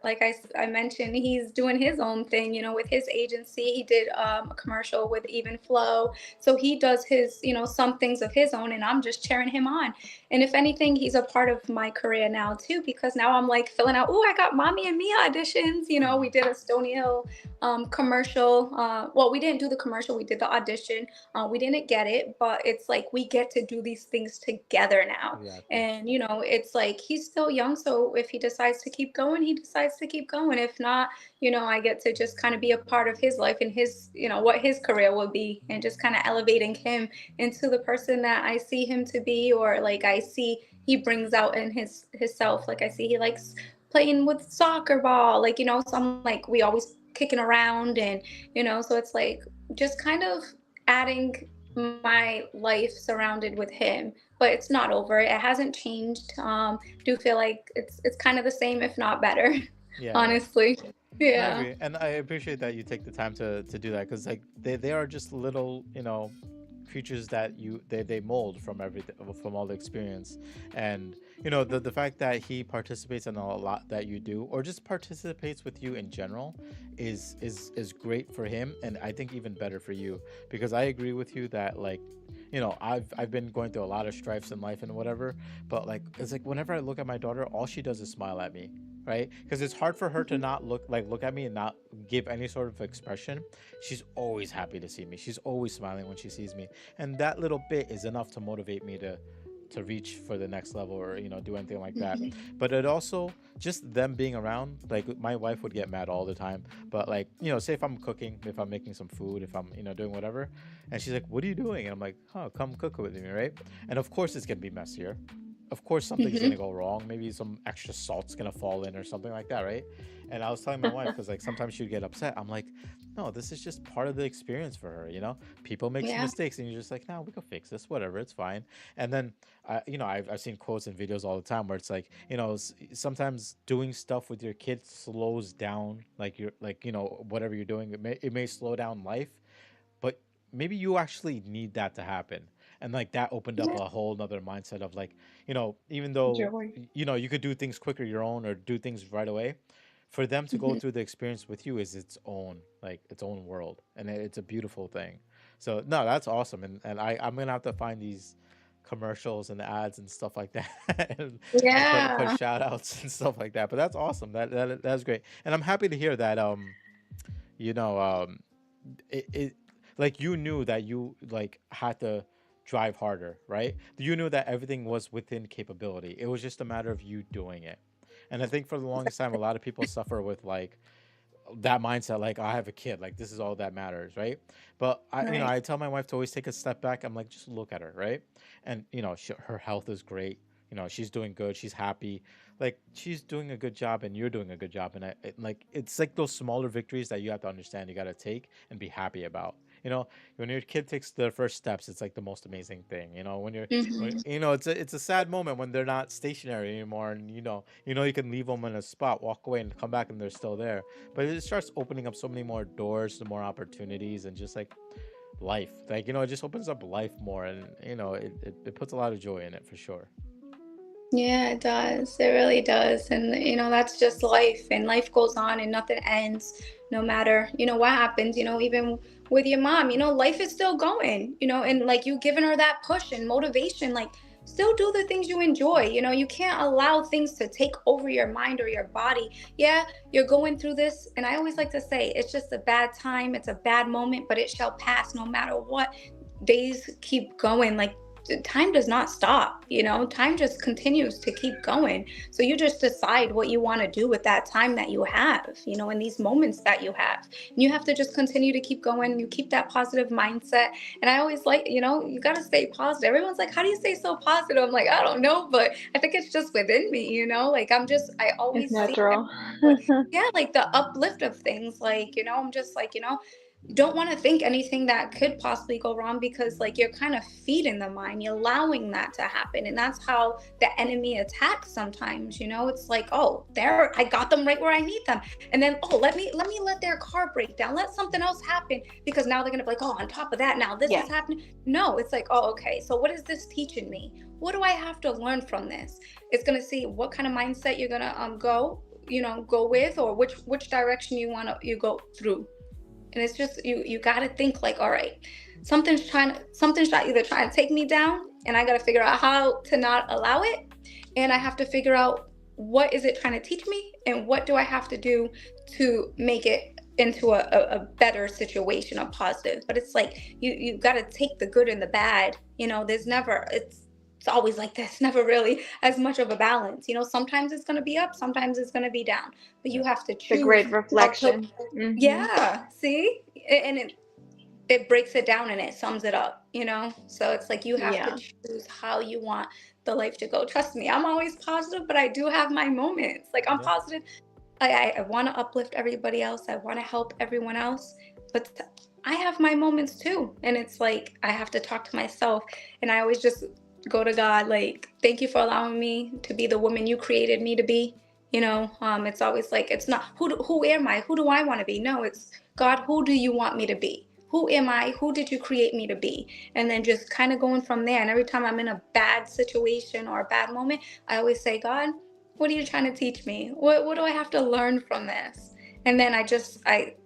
like I mentioned, he's doing his own thing, with his agency. He did a commercial with Even Flow. So he does his, some things of his own, and I'm just cheering him on. And if anything, he's a part of my career now too, because now I'm like filling out, oh, I got Mommy and Mia auditions. We Mhm. did a Stony Hill commercial. Well, we didn't do the commercial, we did the audition. We didn't get it, but it's like we get to do these things together now. Exactly. And, it's like he's still young. So if he decides to keep going, he decides to keep going. If not, I get to just kind of be a part of his life and his, what his career will be and just kind of elevating him into the person that I see him to be, or like I see he brings out in his self. Like I see he likes playing with soccer ball, like, so I'm like, we always kicking around and, so it's like just kind of adding my life surrounded with him, but it's not over. It hasn't changed. Do feel like it's kind of the same, if not better, Yeah, yeah. honestly. I Yeah. agree, and I appreciate that you take the time to do that because like they are just little creatures that they mold from everything, from all the experience. And the fact that he participates in a lot that you do or just participates with you in general is great for him, and I think even better for you, because I agree with you that like I've been going through a lot of strifes in life and whatever, but like it's like whenever I look at my daughter, all she does is smile at me, right? Because it's hard for her to Mhm. not look at me and not give any sort of expression. She's always happy to see me. She's always smiling when she sees me, and that little bit is enough to motivate me to reach for the next level or do anything like that. But it also, just them being around, like my wife would get mad all the time, but like say if I'm cooking, if I'm making some food, if I'm doing whatever, and she's like, what are you doing? And I'm like, oh, come cook with me, right? And of course it's gonna be messier, of course something's gonna Mhm. go wrong, maybe some extra salt's gonna fall in or something like that, right? And I was telling my wife, because like sometimes she'd get upset, I'm like, no, this is just part of the experience for her, people make Yeah. mistakes and you're just like, no, we can fix this, whatever, it's fine. And then I've seen quotes and videos all the time where it's like, sometimes doing stuff with your kids slows down, like you're like whatever you're doing, it may slow down life, but maybe you actually need that to happen. And like that opened up Yeah. a whole nother mindset of like, even though Joy. you could do things quicker your own or do things right away, for them to go Mhm. through the experience with you is its own, like its own world, and it's a beautiful thing. So no, that's awesome. And I'm gonna have to find these commercials and ads and stuff like that and put Yeah. shout outs and stuff like that. But that's awesome. That's great. And I'm happy to hear that you know it like you knew that you like had to drive harder, right? You knew that everything was within capability, it was just a matter of you doing it. And I think for the longest time a lot of people suffer with like that mindset, like, I have a kid, like this is all that matters, right? But Right. I tell my wife to always take a step back. I'm like, just look at her, right? And her health is great, she's doing good, she's happy, like she's doing a good job and you're doing a good job. And like it's like those smaller victories that you have to understand you got to take and be happy about. When your kid takes their first steps, it's like the most amazing thing. Mhm. It's a sad moment when they're not stationary anymore, and you can leave them in a spot, walk away, and come back, and they're still there. But it starts opening up so many more doors, to more opportunities, and just like life, like it just opens up life more, and it puts a lot of joy in it for sure. Yeah, it does. It really does. And, that's just life. And life goes on and nothing ends, no matter, what happens, even with your mom, life is still going, and like you giving her that push and motivation. Like, still do the things you enjoy. You can't allow things to take over your mind or your body. Yeah, you're going through this, and I always like to say it's just a bad time, it's a bad moment, but it shall pass no matter what. Days keep going, like time does not stop. Time just continues to keep going. So you just decide what you want to do with that time that you have, in these moments that you have. And you have to just continue to keep going. You keep that positive mindset. And I always like, you got to stay positive. Everyone's like, how do you stay so positive? I'm like, I don't know, but I think it's just within me, like I It's always see natural. yeah, like the uplift of things, like, I'm just like, don't want to think anything that could possibly go wrong, because like you're kind of feeding the mind, you're allowing that to happen. And that's how the enemy attacks sometimes. It's like, oh, there, I got them right where I need them. And then, oh, let me let their car break down, let something else happen, because now they're gonna be like, oh, on top of that, now this Yeah. is happening. No, it's like, oh, okay, so what is this teaching me? What do I have to learn from this? It's gonna see what kind of mindset you're gonna go with, or which direction you go through. And it's just, you got to think like, all right, something's either trying to take me down, and I got to figure out how to not allow it. And I have to figure out, what is it trying to teach me, and what do I have to do to make it into a better situation, a positive. But it's like, you got to take the good and the bad. There's never, it's always like this, never really as much of a balance. Sometimes it's going to be up, sometimes it's going to be down, but Yeah. you have to The choose great how to. reflection. Hmm. Yeah, see? And it breaks it down and it sums it up. So it's like, you have to Yeah. choose how you want the life to go. Trust me, I'm always positive, but I do have my moments. Like, I'm Yeah. positive. I want to uplift everybody else. I want to help everyone else. But I have my moments too. And it's like, I have to talk to myself. And I always just go to God, like, thank you for allowing me to be the woman you created me to be. It's always like, it's not, who am I? Who do I want to be? No, it's, God, who do you want me to be? Who am I? Who did you create me to be? And then just kind of going from there. And every time I'm in a bad situation or a bad moment, I always say, God, what are you trying to teach me? What do I have to learn from this? And then I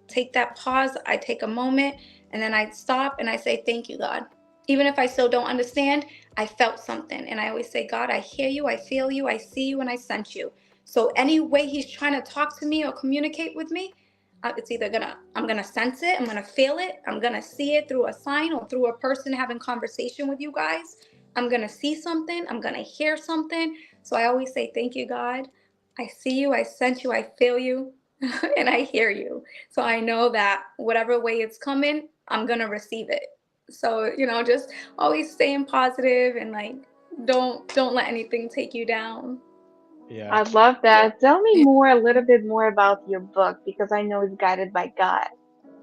take that pause, I take a moment, and then I stop and I say, thank you, God. Even if I still don't understand, I felt something. And I always say, God, I hear you, I feel you, I see you, and I sense you. So any way he's trying to talk to me or communicate with me, it's either I'm gonna sense it, I'm gonna feel it, I'm gonna see it through a sign or through a person having conversation with you guys. I'm gonna see something, I'm gonna hear something. So I always say, thank you, God. I see you, I sense you, I feel you, and I hear you. So I know that whatever way it's coming, I'm gonna receive it. So, just always staying positive, and like, don't let anything take you down. Yeah. I love that. Tell me more, a little bit more about your book, because I know it's guided by God.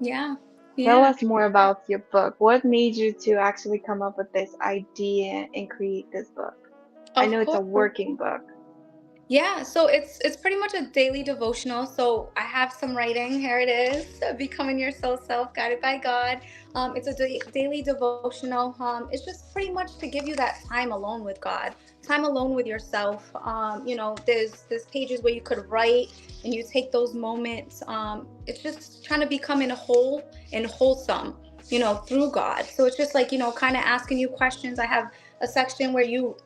Yeah. Tell Yeah. us more about your book. What made you to actually come up with this idea and create this book? I Of know it's a course. working book. Yeah, so it's pretty much a daily devotional. So I have some writing. Here it is: Becoming Your Soul Self, Guided by God. It's a daily devotional. It's just pretty much to give you that time alone with God, time alone with yourself. There's pages where you could write, and you take those moments. It's just trying to become in whole and wholesome, through God. So it's just like, kind of asking you questions. I have a section where you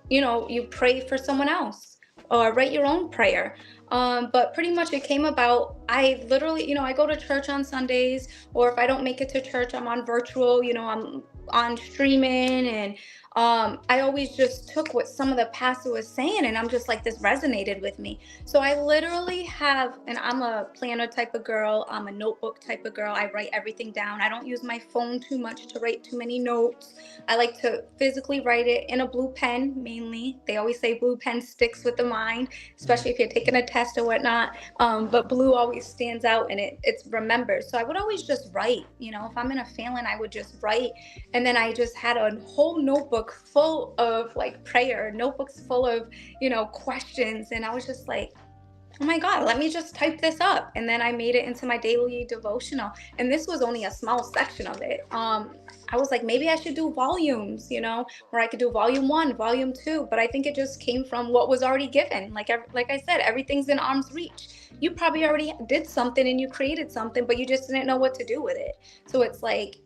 pray for someone else, or write your own prayer. But pretty much it came about, I literally, I go to church on Sundays, or if I don't make it to church, I'm on virtual, I'm on streaming. And I always just took what some of the pastor was saying, and I'm just like, this resonated with me. So I literally have, and I'm a planner type of girl, I'm a notebook type of girl. I write everything down. I don't use my phone too much to write too many notes. I like to physically write it in a blue pen mainly. They always say blue pen sticks with the mind, Mm. especially if you're taking a test or whatnot. But blue always stands out, and it's remembered. So I would always just write. If I'm in a feeling, I would just write. And then I just had a whole notebook full of like prayer, notebooks full of, questions. And I was just like, oh my God, let me just type this up. And then I made it into my daily devotional. And this was only a small section of it. I was like, maybe I should do volumes, where I could do volume 1, volume 2. But I think it just came from what was already given. Like I said, everything's in arm's reach. You probably already did something and you created something, but you just didn't know what to do with it. So it's like,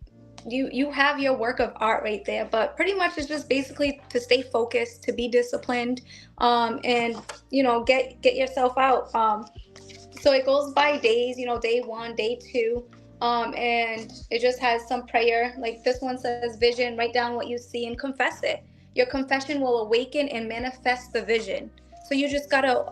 you have your work of art right there. But pretty much it's just basically to stay focused, to be disciplined, and get yourself out. So it goes by days, day one, day two. And it just has some prayer. Like this one says, vision, write down what you see and confess it. Your confession will awaken and manifest the vision. So you just gotta,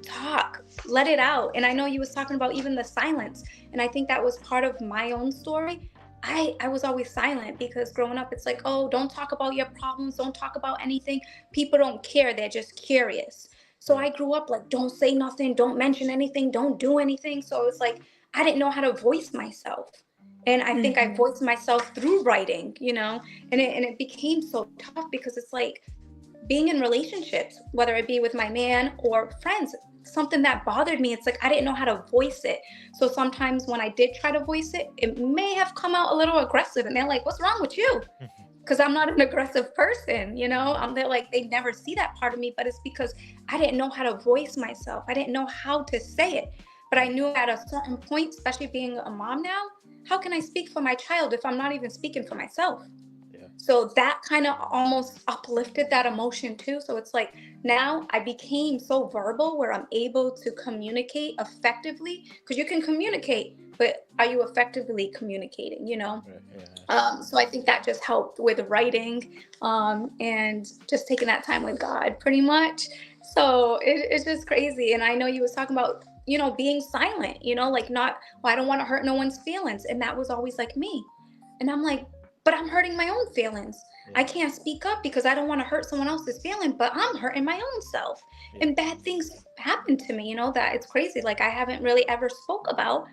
talk, let it out. And I know you was talking about even the silence. And I think that was part of my own story. I was always silent because growing up, it's like, oh, don't talk about your problems. Don't talk about anything. People don't care. They're just curious. So Yeah. I grew up like, don't say nothing, don't mention anything, don't do anything. So it's like, I didn't know how to voice myself. And I think I Mhm. voiced myself through writing, and it became so tough because it's like being in relationships, whether it be with my man or friends, something that bothered me. It's like, I didn't know how to voice it. So sometimes when I did try to voice it, it may have come out a little aggressive and they're like, what's wrong with you? Because I'm not an aggressive person, they're like, they never see that part of me, but it's because I didn't know how to voice myself. I didn't know how to say it. But I Yeah. knew at a certain point, especially being a mom now, how can I speak for my child if I'm not even speaking for myself? Yeah. So that kind of almost uplifted that emotion too. So it's like now I became so verbal where I'm able to communicate effectively, because you can communicate, but are you effectively communicating, Right. Yeah. So I think that just helped with writing, and just taking that time with God, pretty much. So it's just crazy. And I know you was talking about, being silent, like not, well, I don't want to hurt no one's feelings. And that was always like me. And I'm like, but I'm hurting my own feelings. I Yeah. can't speak up because I don't want to hurt someone else's feeling, but I'm hurting my own self. Yeah. And bad things happen to me, that it's crazy. Like I haven't really ever spoke about.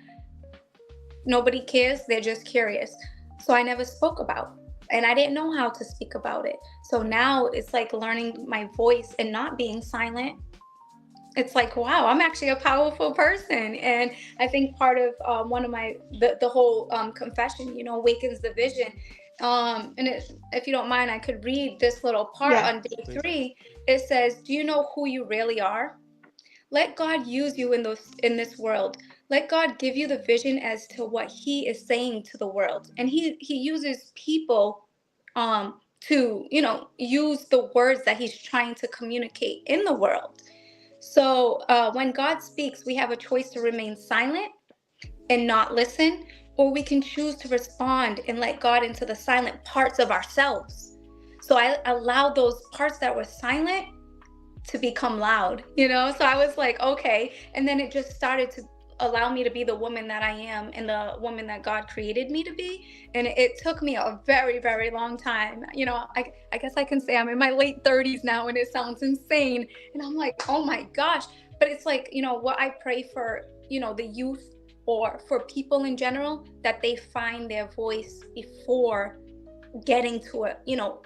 Nobody cares, they're just curious. So I never spoke about, and I didn't know how to speak about it. So Yeah. now it's like learning my voice and not being silent. It's like, wow, I'm actually a powerful person. And I think part of one of the whole confession, awakens the vision. And if you don't mind, I could read this little part Yes. on day Please. 3. It says, do you know who you really are? Let God use you in this world. Let God give you the vision as to what He is saying to the world. And He uses people to, use the words that He's trying to communicate in the world. So when God speaks, we have a choice to remain silent and not listen, or we can choose to respond and let God into the silent parts of ourselves. So I allowed those parts that were silent to become loud, So I was like, okay. And then it just started to allow me to be the woman that I am and the woman that God created me to be. And it took me a very, very long time. I guess I can say I'm in my late 30s now, and it sounds insane. And I'm like, oh my gosh. But it's like, what I pray for, the youth or for people in general, that they find their voice before getting to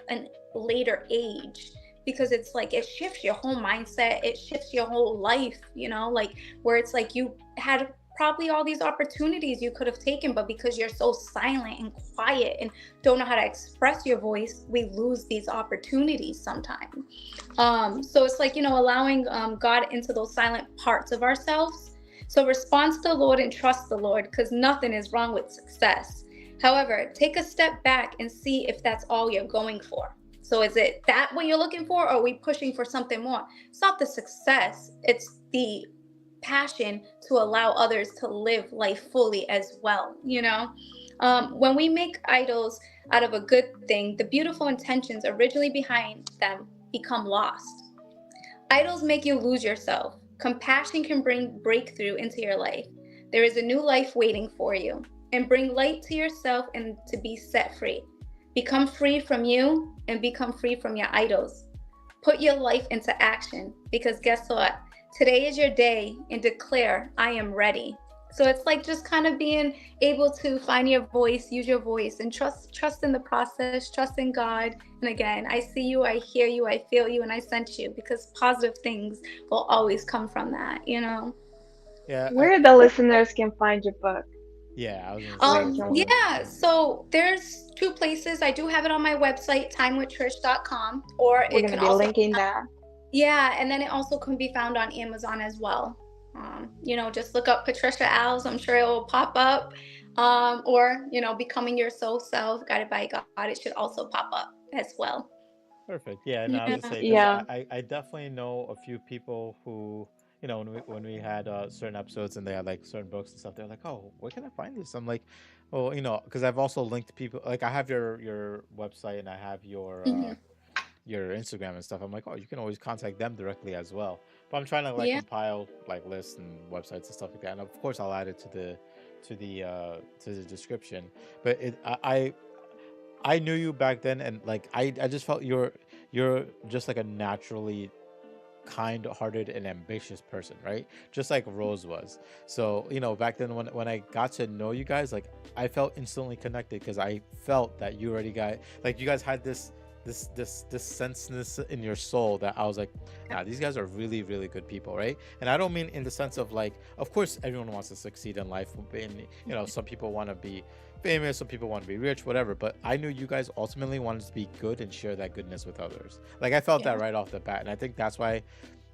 an later age, because it's like it shifts your whole mindset, it shifts your whole life, like where it's like you had probably all these opportunities you could have taken, but because you're so silent and quiet and don't know how to express your voice, we lose these opportunities sometimes. So it's like, allowing God into those silent parts of ourselves. So respond to the Lord and trust the Lord, because nothing is wrong with success. However, take a step back and see if that's all you're going for. So is it that what you're looking for, or are we pushing for something more? It's not the success, it's the passion to allow others to live life fully as well, when we make idols out of a good thing, the beautiful intentions originally behind them become lost. Idols make you lose yourself. Compassion can bring breakthrough into your life. There is a new life waiting for you. And bring light to yourself and to be set free. Become free from you and become free from your idols. Put your life into action, because guess what? Today is your day, and declare, I am ready. So it's like just kind of being able to find your voice, use your voice, and trust in the process, trust in God. And again, I see you, I hear you, I feel you, and I sense you, because positive things will always come from that. Yeah. Where the listeners can find your book. Yeah. I was gonna say Originally. for. Yeah, so there's 2 places. I do have it on my website, timewithtrish.com, or We're it gonna can be also, linking that. yeah, and then it also can be found on Amazon as well. Just look up Patricia Alves. I'm sure it will pop up. or becoming your soul self, guided by God, it should also pop up as well. Perfect. Yeah, and I was Yeah. gonna say because Yeah. I definitely know a few people who, when we had certain episodes and they had like certain books and stuff, they're like, oh, where can I find this? I'm like, well, because I've also linked people, like I have your website and I have Hmm. your Instagram and stuff. I'm like, oh, you can always contact them directly as well. But I'm trying to like Yeah. compile like lists and websites and stuff like that, and of course I'll add it to the description. But I knew you back then, and like I just felt you're just like a naturally kind-hearted and ambitious person, right? Just like Rose was. So back then when I got to know you guys, like I felt instantly connected because I felt that you already got, like, you guys had this senseness in your soul that I was like, nah, these guys are really really good people, right? And I don't mean in the sense of like, of course everyone wants to succeed in life, and some people want to be famous, some people want to be rich, whatever, but I knew you guys ultimately wanted to be good and share that goodness with others. Like I felt that Yeah. right off the bat, and I think that's why,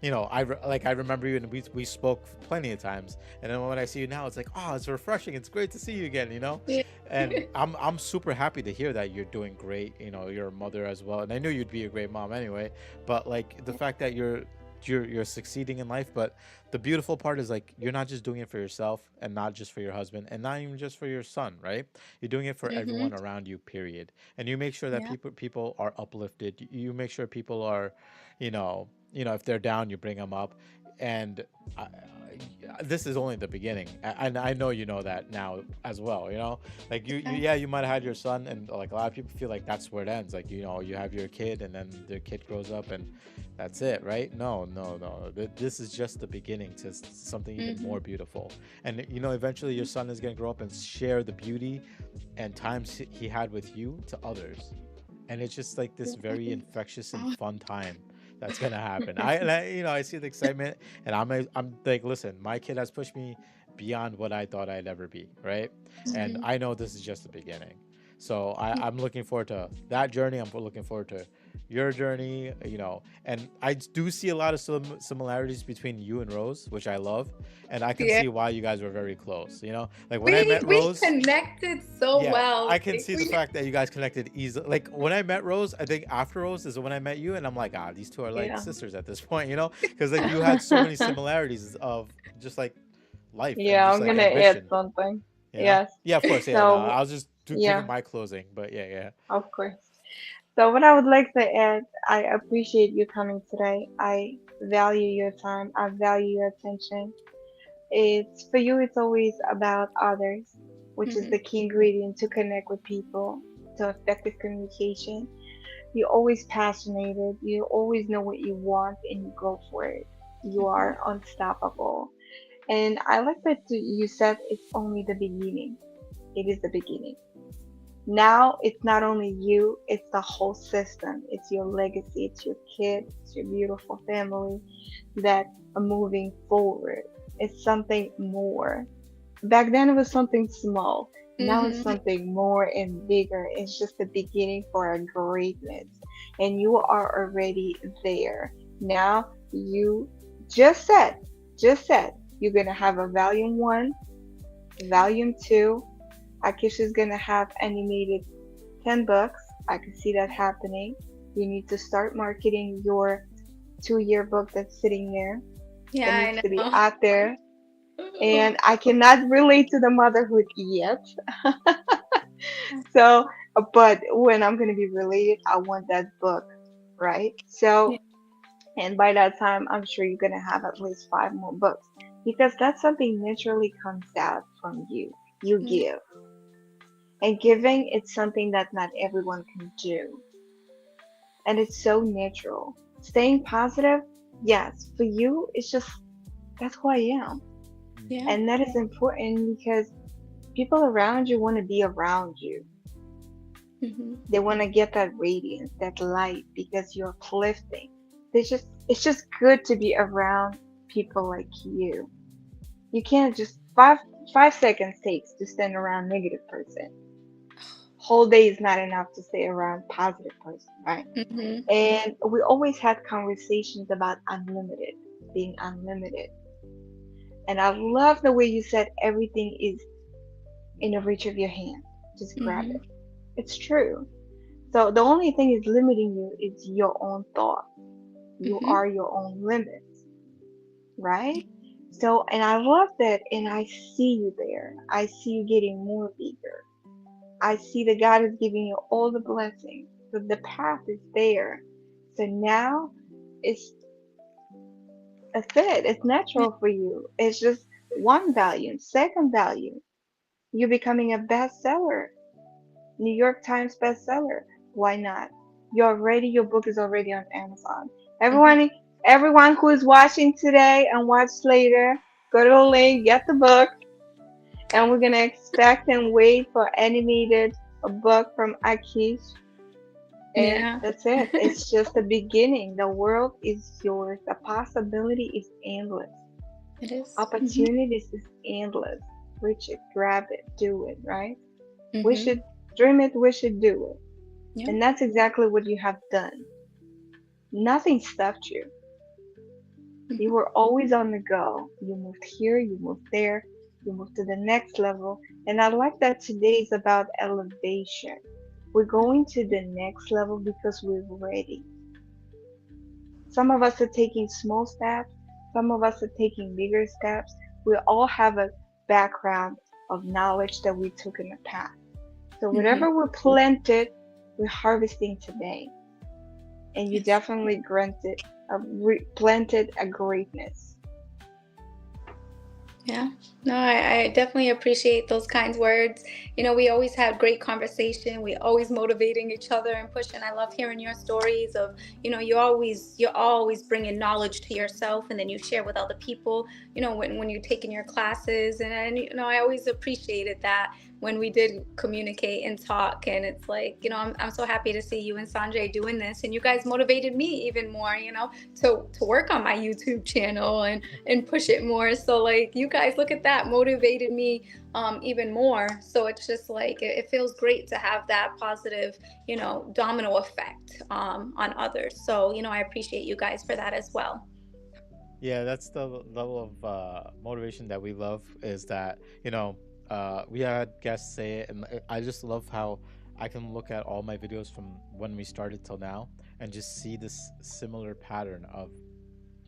I remember you, and we spoke plenty of times, and then when I see you now, it's like, oh, it's refreshing, it's great to see you again. Yeah. And I'm super happy to hear that you're doing great. You're a mother as well, and I knew you'd be a great mom anyway. But like the fact that you're succeeding in life, but the beautiful part is like you're not just doing it for yourself and not just for your husband and not even just for your son, right? You're doing it for Hmm. everyone around you, period. And you make sure that Yeah. people are uplifted. You make sure people are, if they're down, you bring them up. And this is only the beginning, and I know you know that now as well. Like Okay. yeah, you might have had your son, and like a lot of people feel like that's where it ends. Like you have your kid, and then the kid grows up, and that's it, right? No, no, no. This is just the beginning to something even Hmm. more beautiful. And eventually your son is gonna grow up and share the beauty and times he had with you to others, and it's just like this very infectious and fun time that's gonna happen. I see the excitement, and I'm like, listen, my kid has pushed me beyond what I thought I'd ever be, right? And Hmm. I know this is just the beginning. So I'm looking forward to that journey. I'm looking forward to your journey, and I do see a lot of similarities between you and Rose, which I love, and I can Yeah. see why you guys were very close. Like when I We met we Rose, connected so yeah, well. I can Like see the we. fact that you guys connected easily. Like when I met Rose, I think after Rose is when I met you, and I'm like, these two are like Yeah. sisters at this point. Because like you had so many similarities of just like life and Yeah, just I'm like gonna add ambition. something. Yes. Yeah, of course, yeah. No, So, I was just giving yeah, my closing, but yeah, yeah. of course. So, what I would like to add, I appreciate you coming today. I value your time. I value your attention. It's for you, it's always about others, which is Hmm. the key ingredient to connect with people, to effective communication. You're always passionate. You always know what you want and you go for it. You Hmm. are unstoppable. And I like that you said it's only the beginning. It is the beginning. Now it's not only you, it's the whole system. It's your legacy, it's your kids, it's your beautiful family that are moving forward. It's something more. Back then it was something small. Now it's Hmm. something more and bigger. It's just the beginning for a greatness. And you are already there. Now you just said, just said, you're going to have a volume one, volume two. Akisha's going to have animated 10 books. I can see that happening. You need to start marketing your 2-year book that's sitting there. That Yeah, needs I to be know. out there. And I cannot relate to the motherhood yet. So, but when I'm going to be related, I want that book, right? Yeah. So, and by that time, I'm sure you're going to have at least 5 more books because that's something naturally comes out from you. You Yeah. give. And giving, it's something that not everyone can do. And it's so natural. Staying positive, yes, for you, it's just that's who I am. Yeah. Mhm. And that is important because people around you want to be around you. Hmm. They want to get that radiance, that light because you're uplifting. It's just good to be around people like you. You can't just 5 seconds takes to stand around negative person. Whole day is not enough to stay around positive person, right? Hmm. And we always had conversations about unlimited, being unlimited. And I love the way you said everything is in the reach of your hand. Just grab Mm-hmm. it. It's true. So the only thing is limiting you is your own thought. You Mm-hmm. are your own limits, right? So, and I love that, and I see you there. I see you getting more bigger. I see that God is giving you all the blessings. So the path is there. So now it's that's it. It's Yeah. natural for you. It's just one value. Second value, you're becoming a bestseller, New York Times bestseller. Why not? Your book is already on Amazon. Mm-hmm. Everyone who is watching today and watch later, go to the link, get the book, and we're gonna expect and wait for animated a book from Akish. And Yeah. that's it. It's just the beginning. The world is yours. The possibility is endless. It is. Mm-hmm. Opportunities is endless. Reach it, grab it, do it, right? We Mm-hmm. should dream it, we should do it. Yeah. And that's exactly what you have done. Nothing stopped you. You Mm-hmm. were always on the go. You moved here, you moved there, you moved to the next level. And I like that today is about elevation. We're going to the next level because we're ready. Some of us are taking small steps, some of us are taking bigger steps. We all have a background of knowledge that we took in the past. So Mm-hmm. whatever we planted, we're harvesting today. And you Yes. definitely planted a greatness. Yeah, no, I definitely appreciate those kind words. We always had great conversation. We always motivating each other and pushing. I love hearing your stories of, you're always bringing knowledge to yourself, and then you share with other people. When you're taking your classes, and I always appreciated that when we did communicate and talk. And it's like, I'm so happy to see you and Sanjay doing this, and you guys motivated me even more, to work on my YouTube channel and push it more. So like you guys, look at that, motivated me even more. So it's just like it feels great to have that positive, domino effect on others. So I appreciate you guys for that as well. Yeah, that's the level of motivation that we love. Is that we had guests say it, and I just love how I can look at all my videos from when we started till now and just see this similar pattern of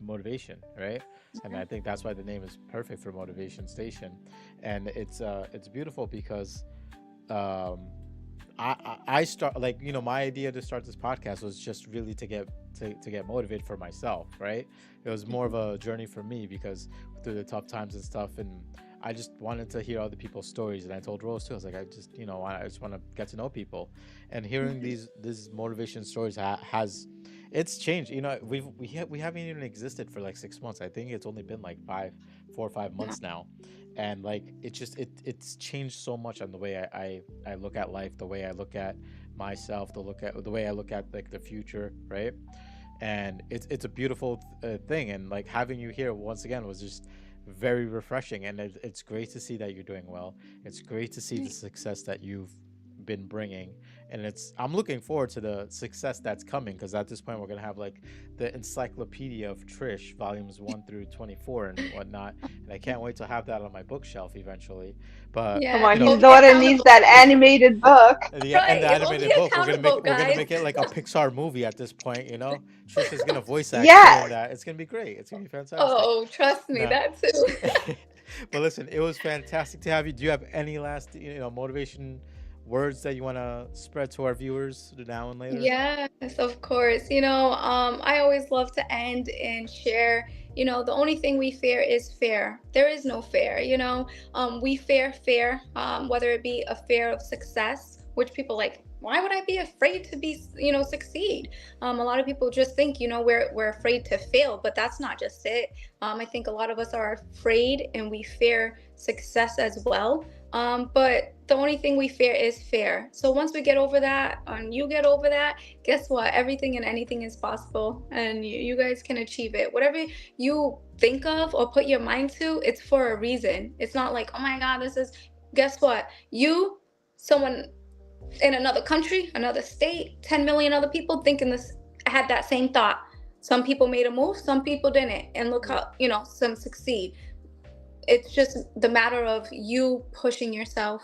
motivation, right? And I think that's why the name is perfect for Motivation Station. And it's beautiful because um I start, like, my idea to start this podcast was just really to get motivated for myself, right? It was more of a journey for me because through the tough times and stuff, and I just wanted to hear other people's stories. And I told Rose too, I was like, I just want to get to know people, and hearing these motivation stories has it's changed. We haven't even existed for like 6 months. I think it's only been like 4 or 5 months now, and like it's changed so much on the way I look at life, the way I look at myself, the way I look at like the future, right? And it's a beautiful thing, and like having you here once again was just very refreshing, and it's great to see that you're doing well. It's great to see the success that you've been bringing, and I'm looking forward to the success that's coming, because at this point we're gonna have like the encyclopedia of Trish volumes 1 through 24 and whatnot, and I can't wait to have that on my bookshelf eventually. But Come Yeah, on, you know his hold me daughter needs accountable. that animated book. and the Right, hold me animated book, accountable, we're gonna guys. make it like a Pixar movie at this point. Trish is gonna voice act her in Yes. that. It's gonna be great. It's gonna be fantastic. Oh, trust me, Nah. that too. But listen, it was fantastic to have you. Do you have any last motivation words that you want to spread to our viewers now and later? Yes, of course. I always love to end and share. The only thing we fear is fear. There is no fear. We fear, whether it be a fear of success, which people like. Why would I be afraid to succeed? A lot of people just think, we're afraid to fail, but that's not just it. I think a lot of us are afraid and we fear success as well. But the only thing we fear is fear. So once we get over that, and you get over that, guess what? Everything and anything is possible, and you guys can achieve it. Whatever you think of or put your mind to, it's for a reason. It's not like, oh my God, this is. Guess what? Someone in another country, another state, 10 million other people thinking this had that same thought. Some people made a move, some people didn't, and look how some succeed. it's just the matter of you pushing yourself,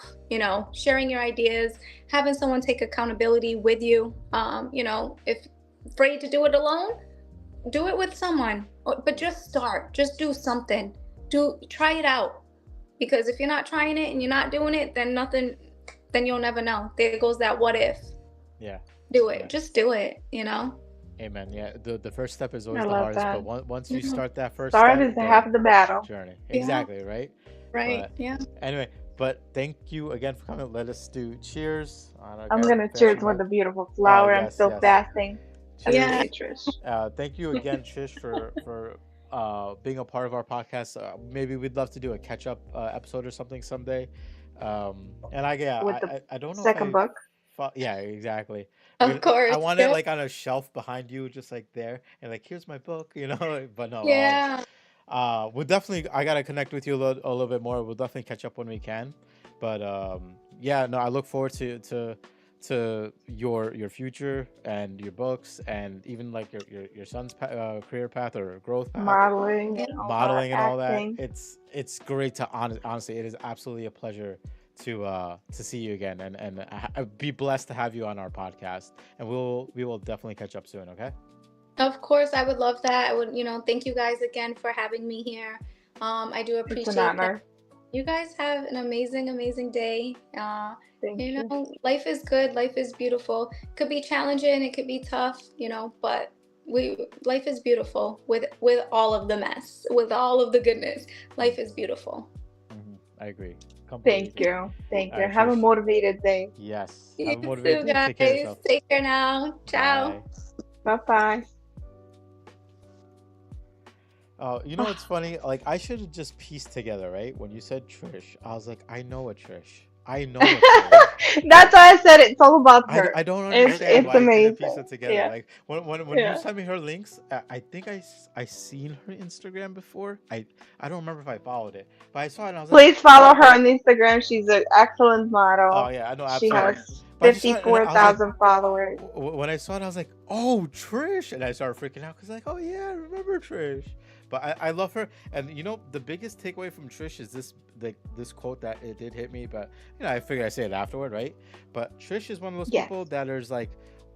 sharing your ideas, having someone take accountability with you. If afraid to do it alone, do it with someone. But just start, just do something. Try it out. Because if you're not trying it and you're not doing it, then nothing, then you'll never know. There goes that what if. Yeah. Do it. Yeah. Just do it. Amen. Yeah. The first step is I always the love hardest, but that. once you start that first Start step, is the half the battle. journey. Yeah. Exactly, right? Right. But Yeah. anyway, but thank you again for coming. Let us do cheers on our I'm gonna fancy cheers with mug. the beautiful Oh flower. I'm yes, still yes. fasting. Yeah. Cheers. Okay, Trish. Thank you again, Trish, for being a part of our podcast. Maybe we'd love to do a catch up episode or something someday. And With the I don't know if second I, book. yeah, exactly. Of I course. want it Yeah. like on a shelf behind you, just like there, and like here's my book, you know. But no, Yeah. we'll definitely. I gotta connect with you a little bit more. We'll definitely catch up when we can. But yeah, no, I look forward to your future and your books and even like your son's career path or growth path, Modeling Yeah. and all that, modeling and all that. acting. It's great to honestly, it is absolutely a pleasure to see you again and be blessed to have you on our podcast. And we will definitely catch up soon. Okay. Of course, I would love that. I would, thank you guys again for having me here. I do It's an appreciate that. honor. You guys have an amazing, amazing day. Thank you. Life is good. Life is beautiful. It could be challenging. It could be tough. But life is beautiful with all of the mess, with all of the goodness. Life is beautiful. I agree completely. Thank you. Thank All you. right, Have a Trish. motivated day. Yes. You Have a motivated too, day. guys. Take care of yourself. Take care now. Ciao. Bye. Bye bye. You know what's funny? Like I should have just pieced together, right? When you said Trish, I was like, I know a Trish. I know a Trish. That's why I said it's all about her. I don't It's understand it's why I couldn't piece amazing. it together. Yeah. Like when you Yeah. sent me her links, I think I seen her Instagram before. I don't remember if I followed it, but I saw it and I was like, Please follow her on Instagram. She's an excellent oh model. yeah, I know She absolutely. has But I just saw it and I was like, 54,000 followers. when I saw it, I was like, "Oh, Trish!" And I started freaking out because, like, "Oh yeah, I remember Trish." But I love her, and the biggest takeaway from Trish is this quote that it did hit me. But I figured I say it afterward, right? But Trish is one of those Yes. people that is like,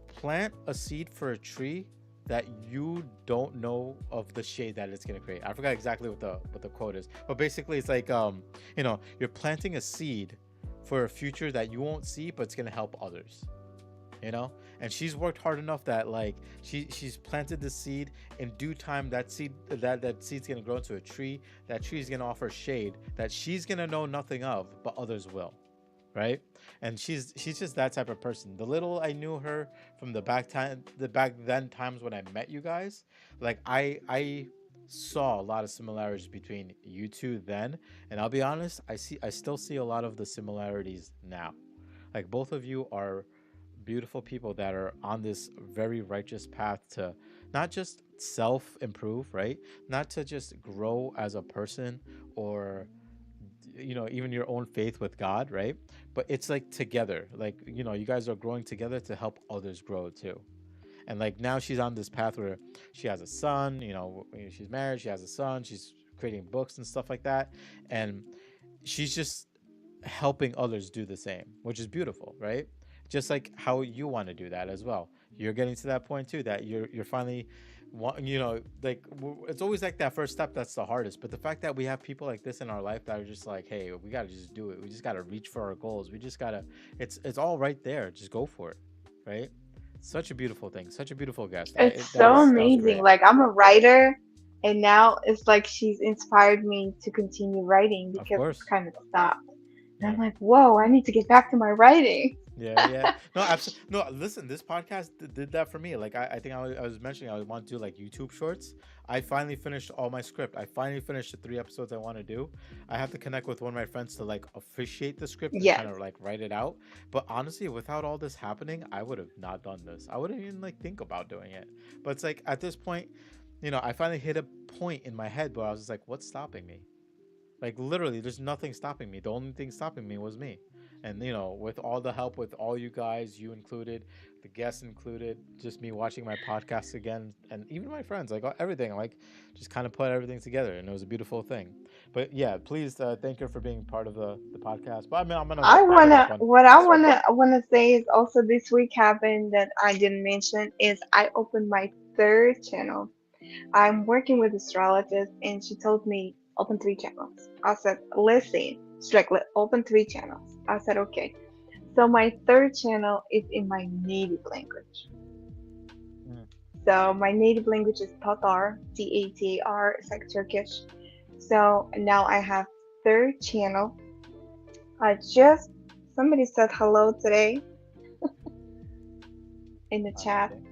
plant a seed for a tree that you don't know of the shade that it's gonna create. I forgot exactly what the quote is, but basically it's like you're planting a seed for a future that you won't see, but it's gonna help others. And she's worked hard enough that like she's planted the seed. In due time that seed's gonna grow into a tree. That tree is gonna offer shade that she's gonna know nothing of, but others will, right? And she's just that type of person. The little I knew her from the back then times when I met you guys, like I saw a lot of similarities between you two then, and I'll be honest, I still see a lot of the similarities now. Like both of you are beautiful people that are on this very righteous path to not just self improve, right? Not to just grow as a person or even your own faith with God, right? But it's like together. Like, you guys are growing together to help others grow too. And like now she's on this path where she has a son, she's married, she has a son, she's creating books and stuff like that. And she's just helping others do the same, which is beautiful, right? Just like how you want to do that as well. You're getting to that point too, that you're finally like it's always like that first step that's the hardest. But the fact that we have people like this in our life that are just like, hey, we got to just do it. We just got to reach for our goals. We just got to it's all right there. Just go for it, right? Such a beautiful thing, such a beautiful guest. It's so That was amazing. great. Like I'm a writer, and now it's like she's inspired me to continue writing Of because it's course. kind of stopped. And Yeah. I'm like, whoa, I need to get back to my writing. Yeah. No, absolutely. No, listen, this podcast did that for me. Like, I think I was mentioning I want to do like YouTube shorts. I finally finished all my script. I finally finished the 3 episodes I want to do. I have to connect with one of my friends to like officiate the script and Yes. kind of like write it out. But honestly, without all this happening, I would have not done this. I wouldn't even like think about doing it. But it's like at this point, I finally hit a point in my head where I was just like, what's stopping me? Like literally, there's nothing stopping me. The only thing stopping me was me. And with all the help with all you guys, you included, the guests included, just me watching my podcast again, and even my friends, like everything, like just kind of put everything together, and it was a beautiful thing. But yeah, please thank her for being part of the podcast. But I mean, I'm gonna I wrap it up wanna on what I this. wanna say is also this week happened that I didn't mention is I opened my third channel. I'm working with astrologist and she told me open three channels. I said, listen. She's like, open three channels. I said, okay. So my third channel is in my native language. Mm, So my native language is Tatar, Tatar, it's like Turkish. So now I have third channel. I just somebody said hello today in the chat. okay.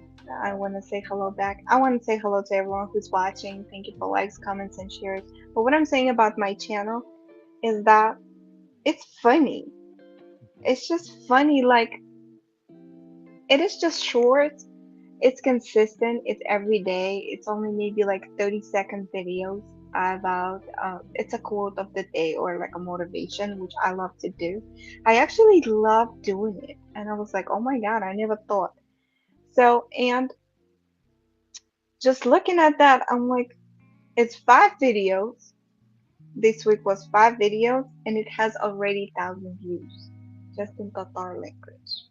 I want to say hello back. I want to say hello to everyone who's watching. Thank you for likes, comments, and shares. But what I'm saying about my channel is that it's funny. It's just funny. Like, it is just short. It's consistent. It's every day. It's only maybe like 30-second videos about, it's a quote of the day or like a motivation, which I love to do. I actually love doing it. And I was like, oh my God, I never thought. So, and just looking at that, I'm like, it's 5 videos. This week was 5 videos, and it has already 1,000 views just in Tatar language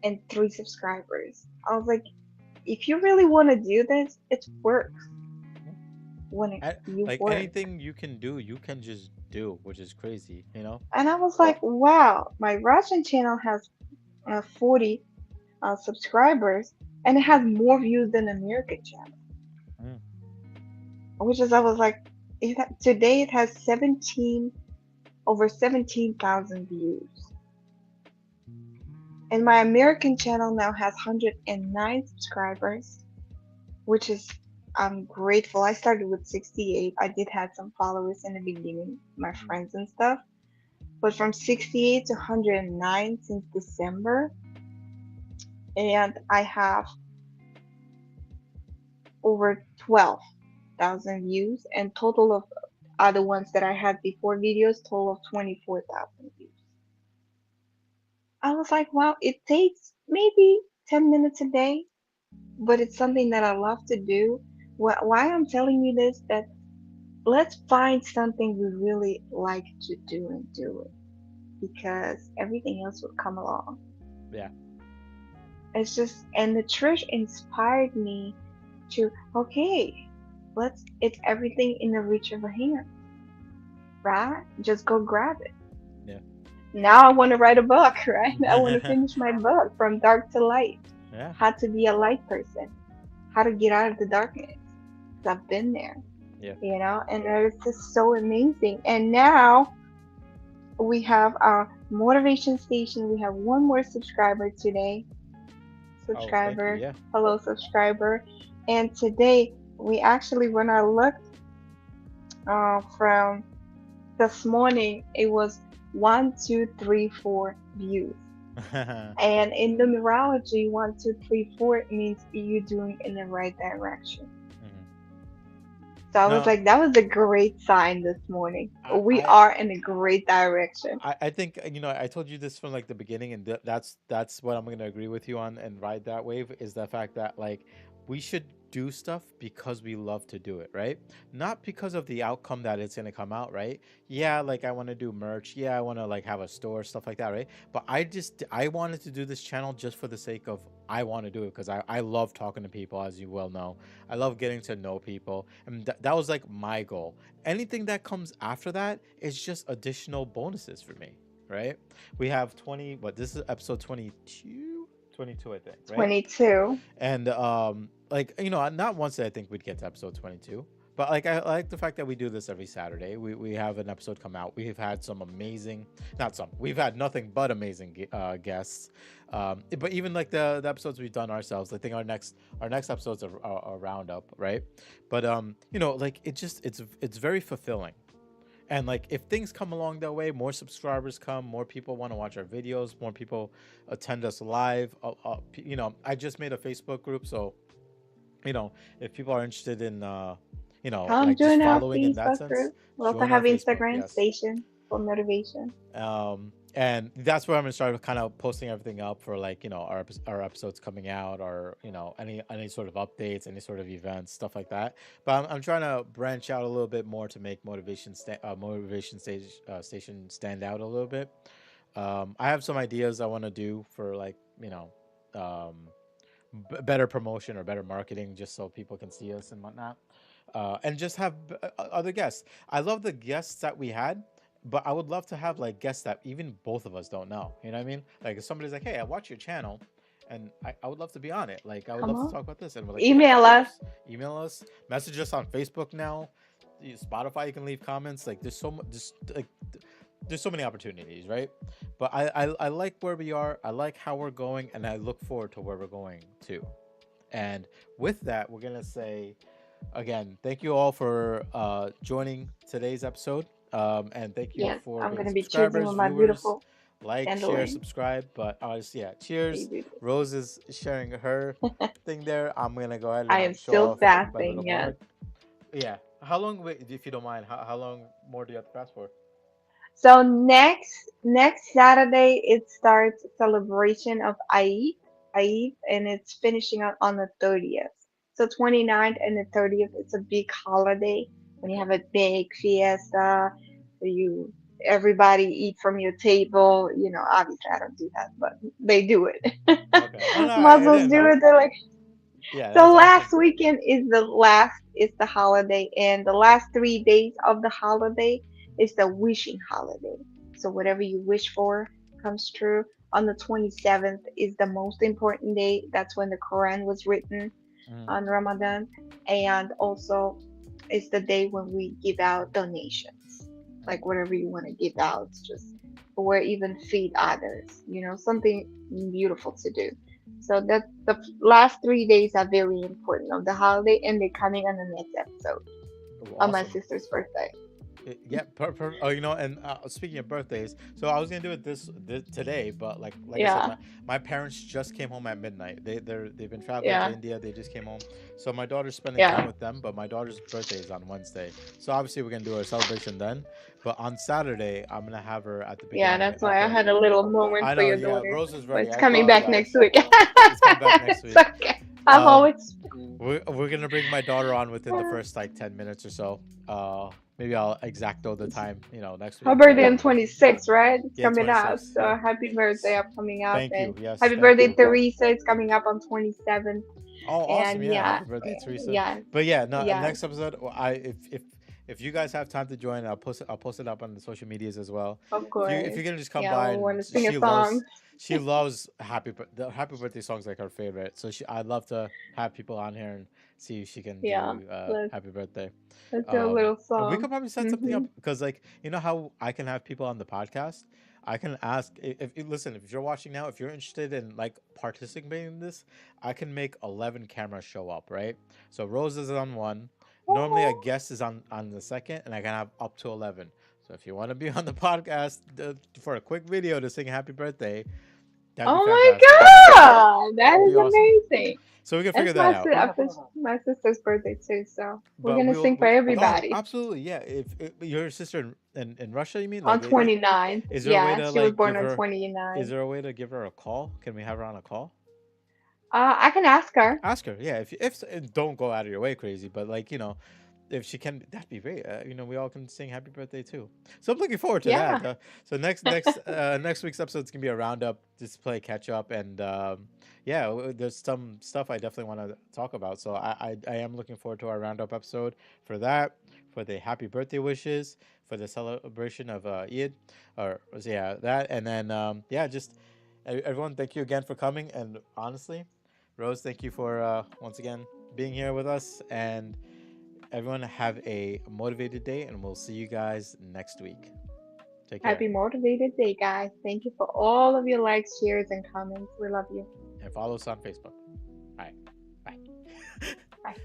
and 3 subscribers. I was like, if you really want to do this, it works Mhm. when you Like work. anything you can do, you can just do, which is crazy. And I was like, wow, my Russian channel has 40 subscribers, and it has more views than American channel, Mm. which is I was like, today it has over 17,000 views. And my American channel now has 109 subscribers, which is I'm grateful. I started with 68. I did have some followers in the beginning, my Mm. friends and stuff. But from 68 to 109 since December, and I have over 12,000 views, and total of other ones that I had before videos, total of 24,000 views. I was like, wow, it takes maybe 10 minutes a day, but it's something that I love to do. Why I'm telling you this, that let's find something we really like to do and do it because everything else will come along. Yeah. It's just, and the Trish inspired me to, okay, it's everything in the reach of a hand, right? Just go grab it. Yeah. Now I want to write a book, right? I want to finish my book, From Dark to Light. Yeah. How to be a light person, how to get out of the darkness. 'Cause I've been there, Yeah. and it's just so amazing. And now we have our motivation station. We have one more subscriber today. Oh, thank you. Subscriber, Yeah. hello, subscriber. And today we actually, when I looked from this morning, it was 1, 2, 3, 4 views. And in numerology, 1, 2, 3, 4 means you're doing in the right direction. Mhm. So I was No, like, that was a great sign this morning. I, We I are in a great direction. I think I told you this from like the beginning, and that's what I'm gonna agree with you on and ride that wave is the fact that like we should do stuff because we love to do it, right? Not because of the outcome that it's gonna come out, right? Yeah, like I want to do merch, yeah, I want to like have a store, stuff like that, right? But I wanted to do this channel just for the sake of I want to do it because I love talking to people, as you well know. I love getting to know people, and that was like my goal. Anything that comes after that is just additional bonuses for me, right? We have 20, what, this is episode 22, 22, I think, right? 22. And like not once did I think we'd get to episode 22, but like I like the fact that we do this every Saturday. We have an episode come out. We've had some amazing, not some, we've had nothing but amazing guests. But even like the episodes we've done ourselves, I think our next episodes are a roundup, right? But like it's very fulfilling. And like if things come along that way, more subscribers come, more people want to watch our videos, more people attend us live. I just made a Facebook group, so if people are interested in Come like just join our following in that Facebook sense, group. We also join our have Facebook. Instagram Yes. station for motivation. and that's where I'm gonna start kind of posting everything up for like our episodes coming out, or any sort of updates, any sort of events, stuff like that. But I'm trying to branch out a little bit more to make motivation station stand out a little bit. I have some ideas I want to do for like um, better promotion or better marketing, just so people can see us and whatnot, and just have other guests. I love the guests that we had, but I would love to have like guests that even both of us don't know. You know what I mean? Like if somebody's like, "Hey, I watch your channel," and I would love to be on it. Like I would Come love to on, talk about this, and we're like, "Yeah, of email us. course." Email us, message us on Facebook now. Spotify, you can leave comments. Like there's so much, just like there's so many opportunities, right? But I like where we are. I like how we're going, and I look forward to where we're going too. And with that, we're gonna say again, thank you all for joining today's episode. And thank you Yes, for I'm being gonna be choosing subscribers, with my viewers. beautiful Like, share, dandelion. subscribe. But yeah, cheers. Baby. Rose is sharing her thing there. I'm gonna go ahead and I am show still off my fasting. little Yes. mug. Yeah. How long? Wait, if you don't mind, how long more do you have to fast for? So next Saturday it starts celebration of Eid, and it's finishing on the 30th. So 29th and the 30th, it's a big holiday when you Okay. have a big fiesta. You everybody eat from your table. You know, obviously I don't do that, but they do it. Okay. Oh no, I Muslims didn't do know. it. They're like, Yeah, so that's awesome. last weekend is the holiday, and the last 3 days of the holiday is the wishing holiday. So whatever you wish for comes true. On the 27th is the most important day. That's when the Quran was written Mhm. on Ramadan, and also it's the day when we give out donations, like Mhm. whatever you want to give out, just or even feed others. You know, something beautiful to do. So that the last 3 days are very important of the holiday, and they're coming on the next episode Oh, on my awesome. sister's birthday. Yeah, oh, and speaking of birthdays, so I was gonna do it this today, but like I said, Yeah, my parents just came home at midnight. They've been traveling to yeah, India. They just came home, so my daughter's spending time yeah, with them. But my daughter's birthday is on Wednesday, so obviously we're gonna do our celebration then. But on Saturday, I'm gonna have her at the yeah. beginning That's of why I the. had a little moment I for know, your yeah, daughter, Rose is but ready. it's I coming back next apologize. week. It's coming back next It's week. okay. I'm Um, always we're gonna bring my daughter on within the first like 10 minutes or so. Maybe I'll exacto the time, next her week. birthday on 26, right? It's Yeah, coming up. 26. So Yep. happy birthday up coming up, Thank and you. Yes, happy thank birthday you. Teresa. It's coming up on 27th, Oh, awesome! and Yeah, yeah, happy birthday, Teresa. yeah, But yeah, no. yeah, Next episode, I if you guys have time to join, I'll post it up on the social medias as well. of If course. you're gonna just come Yeah, by, we and want to sing a song. she loves the happy birthday songs like her favorite. So I'd love to have people on here and see if she can Yeah, do let's happy birthday. let's do a little And we song. could probably set something Mhm. up because, like, you know how I can have people on the podcast. I can ask listen, if you're watching now, if you're interested in like participating in this, I can make 11 cameras show up, right? So Rose is on one. Normally a Oh, guest is on the second, and I can have up to 11. So if you want to be on the podcast for a quick video to sing happy birthday, that'd be oh fantastic. my God, that It'd is be awesome. amazing. So we can figure It's that out. my sister's birthday too, so we're But gonna sing for oh, everybody absolutely, yeah. If your sister in Russia, you mean, on like, 29th. is there a way Yeah, to she was like born give on her? Is 29th. there a way to give her a call? Can we have her on a call? I can ask her. Ask her, yeah. If don't go out of your way crazy, but like if she can, that'd be great. We all can sing happy birthday too. So I'm looking forward to Yeah. that. So next week's episode's gonna be a roundup, display catch up, and yeah, there's some stuff I definitely want to talk about. So I am looking forward to our roundup episode for that, for the happy birthday wishes, for the celebration of Eid, or yeah, that, and then yeah, just everyone, thank you again for coming, and honestly. Rose, thank you for once again being here with us. And everyone, have a motivated day, and we'll see you guys next week. Take care. Happy motivated day, guys. Thank you for all of your likes, shares, and comments. We love you. And follow us on Facebook. All right. Bye. Bye.